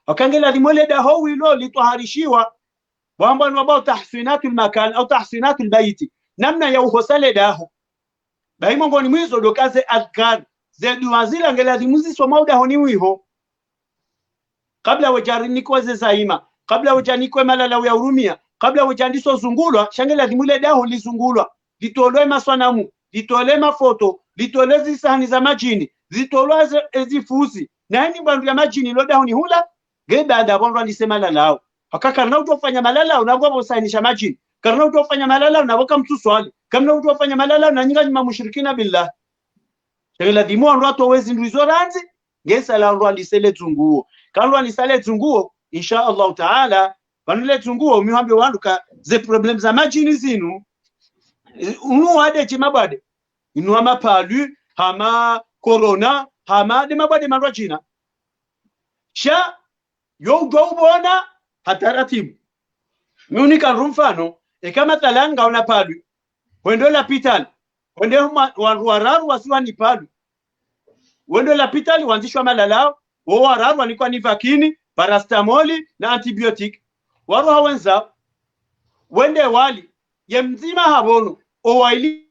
wakangela dhimole daho wilo litwaharishiwa wamba nwabao tahsinatul makan au tahsinatul baiti namna ya uhosale daho baimo ngoni mwizo dokaze adkar zedu wazila ngeladhimuzi somauda honi wiho kabla wajarini kwa zaima kabla wajanikwe malala ya urumia kabla wajandiso zungulwa shangela dhimule daho lizungulwa litolwe maswanamu litolwe mafoto litolwe zisahani za majini litolwe ezifuzi na ni bandu ya majini loda honi hula geba nda bonro alisema lalao akaka utofanya malala unagwa usainisha majini karna utofanya malala unaboka mtu swali kama utofanya malala unanyinga nyuma mushrikina billah shangela dhimo ndo atowezi ndwizo ranzi ngesa la ndo alisele tunguo kanwa alisele tunguo insha Allah taala banule tunguo mihambe wanduka ze problem za majini zinu unu wade chimabade inu ama palu hama corona hama de mabade marwajina sha yo ubona hataratibu miunika rumfano kama talanga una palu wendo la pital wende wararu wasiwa ni palu wendo la pital wanzishwa malalao wararu walikuwa ni vakini parastamoli na antibiotic waru hawenza wende wali ye mzima habono owaili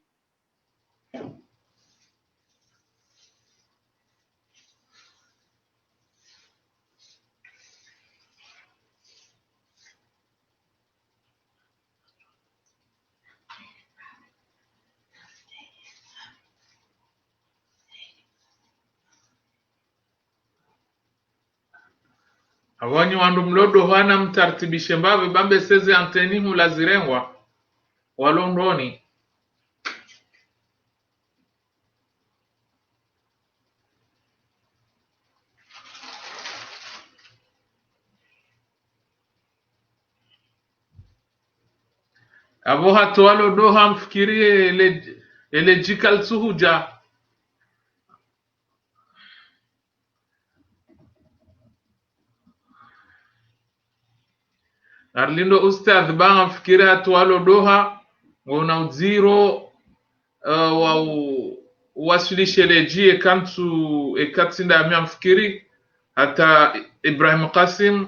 Awanyi wandu mlodo hana mtartibishe mbabe bambe seze anteni mulazirengwa walondoni. Abo hatu walo doha mfikirie elejikal suhuja. Arlindo ustadh banga mfikirie hatu walo doha wana uziro wasilishe lejie kantu ekatsinda ya mfikiri hata Ibrahim Qasim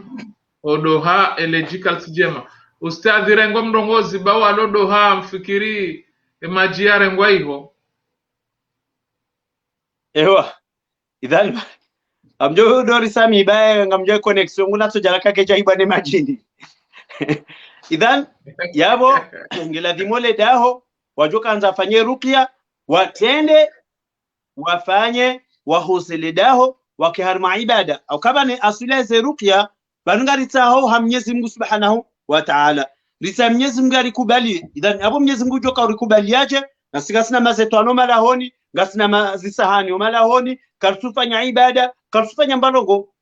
odoha electrical sijema ustadhi rengo mrongozi bawa lodoha mfikiri majia rengo hivo ewa idhan amjo dori sami bae ngamjo connection nguna so jala kake jaiba ne majini idhan yabo ngiladhimole daho wajoka anza fanye ruqya watende wafanye wahusili daho wakiharma ibada au kama ni asile ze ruqya banunga ritaho ha Mwenyezi Mungu Subhanahu wa Ta'ala rita Mwenyezi Mungu alikubali idhan abo Mwenyezi Mungu joka alikubali yaje na sikasina mazetwano malahoni ngasina mazisahani malahoni kartufanya ibada kartufanya mbalongo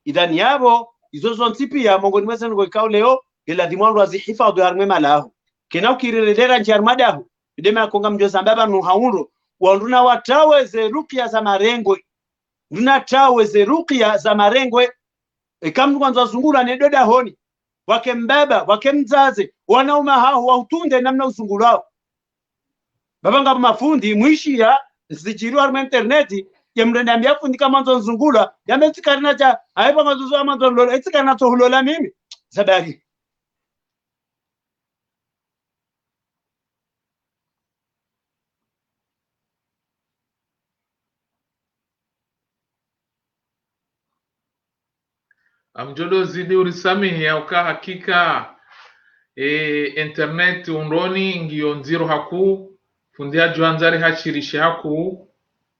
idhan yabo izo zonti pia mongoni mwese ngo ikao leo ila dimwandu azihifadhi harmwe malahu kena ukirelera njar madahu idema konga mjoza baba no hauro wanduna wataweze ruqya za marengwe nduna taweze ruqya za marengwe ikamdu kwanza zungura ne doda honi wake mbaba wake mzaze wanauma hao wautunde namna uzunguru wao babanga mafundi mwishia zijiru harma interneti yemrenda ambia fundi kama nzo zungura yametsikarina cha aipa mazuzo amanzo lola etsikarina to hulola mimi sabari amjodo zidi urisamihi au ka hakika internet unroni ngiyo nziro haku fundia juanzari hachirishi haku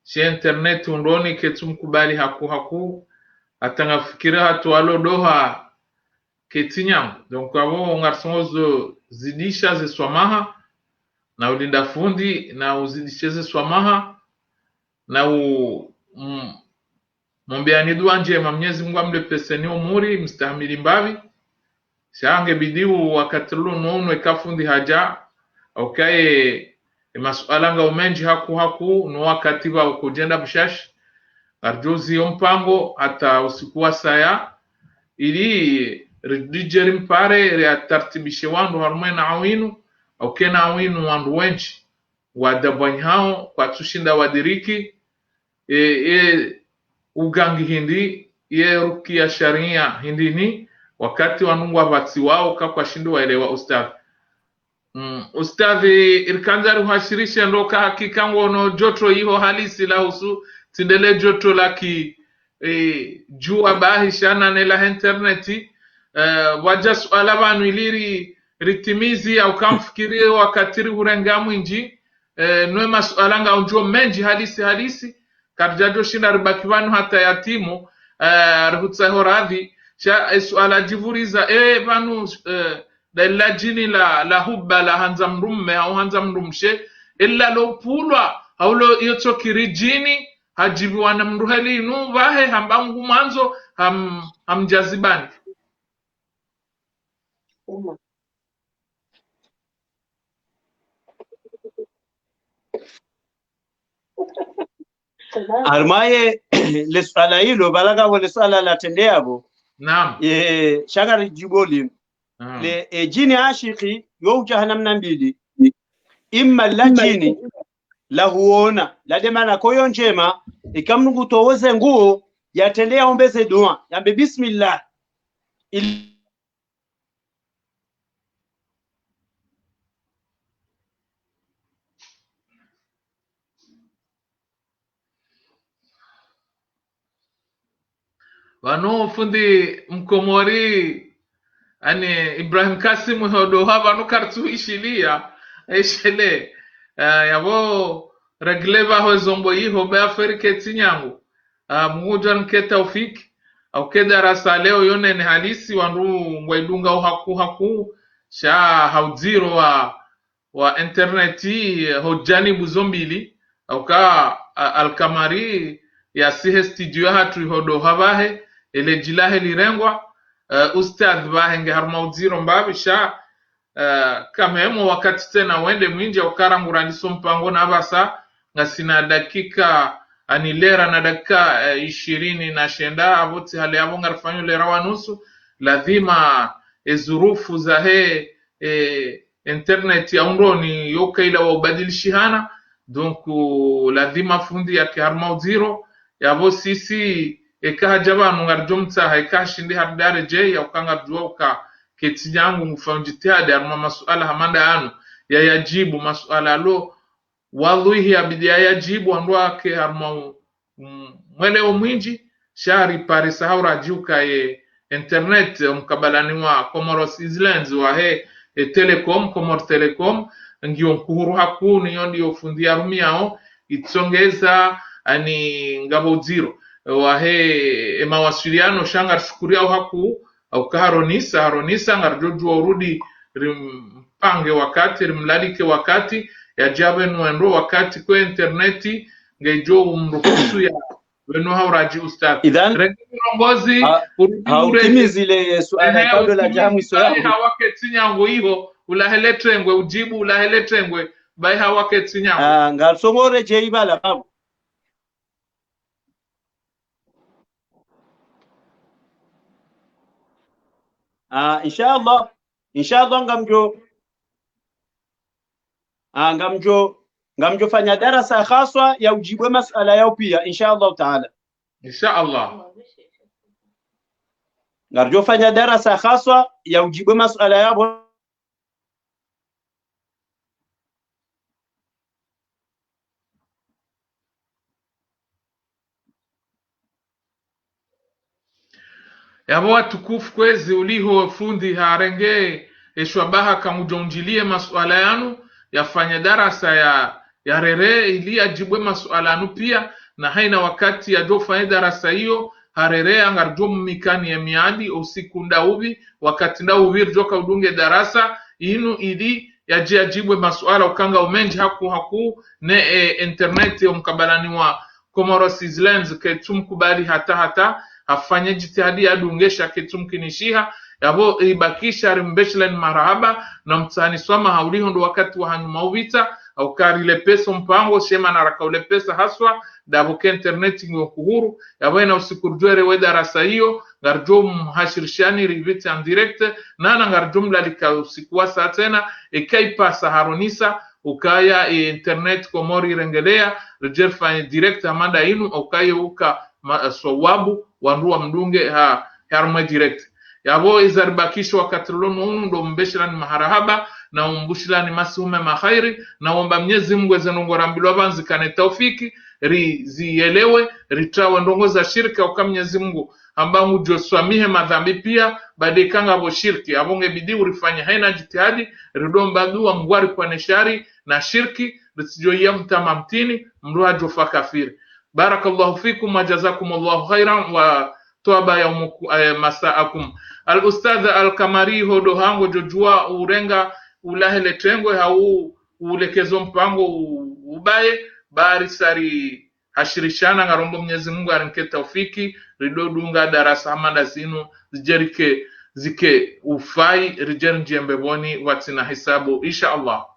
she internet unroni ketumkubali haku atanga fikira hatu alo doha ketinyam donc abo ngarsonzo zidisha ze swamaha na ulinda fundi na uzidishe ze swamaha na mombeani dua njema Mwenyezi Mungu amlepeseni umuri mstahimili mbavi shange bidiu wakati luno ekafundi haja okaye masuala nga umenji haku no wakati wa kujenda bushash arjozi mpango hata usikuwa saya ili rijeri mpare ya tartibishe wandu harumwe na awinu au kena awinu wandu wenchi wadabwanyi hao kwa tushinda wadiriki ugangi hindi ye rukia sharia hindi ni wakati wanungu wabatsi wao kakwa shindu waelewa ustadhi ustadhi irkanzari uhashirisha ndoka hakika ngono joto hiho halisi la husu tindele joto laki jua bahi shana nela interneti waja suala banu iliri ritimizi au kamfikirie wakatiri hurengamu inji noe masuala nga unjuo menji halisi karjajo shinda ribakivanu hata yatimu rihutsa horadhi sha suala jivuriza banu la jini la hubba la hanza mrumme au hanza mrumshe illa lo pulwa au lo yoto kirijini hajibi wana mruheli inu vahe hambangu manzo hamjazibani armaye le swala hilo balaga wale swala la tendeabo naam shagari jiboli le jini ashiki yo jahannam nambili imma la jini la huona la demana koyo njema ikamnungu toweze nguo yatendea ombeze dua yambe bismillah wano fundi mkomori ani Ibrahim Qasim hodo hava no kartu ishilia eshele yabo regleva ho zombo yiho be afrike tinyangu mujan ke tawfik au ke darasa leo yone ni halisi wandu ngwaidunga haku sha hauziro wa interneti hojani buzombili au ka alkamari ya sihe studio hatu hodo havahe ele jilahe lirengwa ustadh bahenge harmauziro mbabisha kamemo wakati tena wende mwinja ukarangurani sompango na basa ngasina dakika anilera na dakika 20 na shenda avoti hali abo ngarfanyo lera wanusu lazima ezurufu za internet ya undoni yoka ila wabadilishihana donc lazima fundi ya harmauziro yabo sisi eka jabanu ngarjomta eka shindi hadare je ya ukanga duoka ketinyangu mfanjitihadi arma masuala hamanda anu ya yajibu masuala lo wallahi abidi ya yajibu andwa ke arma mwele omwinji shari Paris haura juka internet mkabalani wa Comoros Islands wa telecom Comor Telecom ngiyo kuhuru hakuni yondi ofundi arumiao itsongeza ani ngabo zero wa mawasiliano shanga shukuria haku au haronisa ngarjojo urudi rimpange wakati rimlalike wakati ya jabe nwendo wakati kwa interneti ngejo umruhusu ya wenu hauraji ustad rongozi hautimi zile suala kabla la jamu swali hawake tinyango hiyo ulaheletengwe ujibu ulaheletengwe bai hawake tinyango ngalsomore je ibala babu inshallah ngamjo fanya darasa khaswa ya ujibu masala yao pia inshallah taala ngarjo fanya darasa khaswa ya ujibu masala yao yabo watukufu kwezi uliho fundi harenge eshwabaha kamujonjilie masuala yanu yafanya darasa ya rere ili ajibwe masuala yanu pia na haina wakati ya jofanya darasa hiyo harere angarjo mikani ya miadi usiku ndaubi wakati ndaubi joka udunge darasa inu ili yaje ajibwe masuala ukanga umenji haku ne internet ya mkabalani wa Comoros Islands ketumkubali hata afanye jitihadi adungesha ketumkinishiha yabo ibakisha rimbeshlen marahaba na mtani swama hauliho ndo wakati wa hanyuma uvita au karile pesa mpango shema na rakaule pesa haswa dabo ke internet ngo kuhuru yabo ina usikurjwere we darasa hiyo ngarjo mhashirishani riviti en direct na ngarjo mlalika usikuwa saa tena ikaipa saharonisa ukaya internet komori rengelea rejerfa direct amanda inu ukaya uka swawabu wanruwa mdunge harma direct yabo izarbakisho wakati lono ndo mbeshirani maharahaba na umbushirani masume makhairi na omba Mwenyezi Mungu zenongorambilwa banzi kane taufiki rizielewe ritawe ndongo za shirka uka Mwenyezi Mungu ambangu joswamihe madhambi pia badekanga abo shirki abonge bidii urifanya haina jitihadi ridomba dua mgwari kwa neshari na shirki risijoia mtamamtini mruha jofa kafiri. Barakallahu fikum wa jazakumullahu khairan wa toba masaakum. Al-Ustadh Al-Kamari hodo hango jojua urenga ulahele tengwe hau ulekezo mpango ubaye bari sari hashirishana ngarombo Mwenyezi Mungu arinke taufiki ridodunga darasa hamanda zinu zijerike zike ufai rijer njembeboni watina hisabu insha Allah.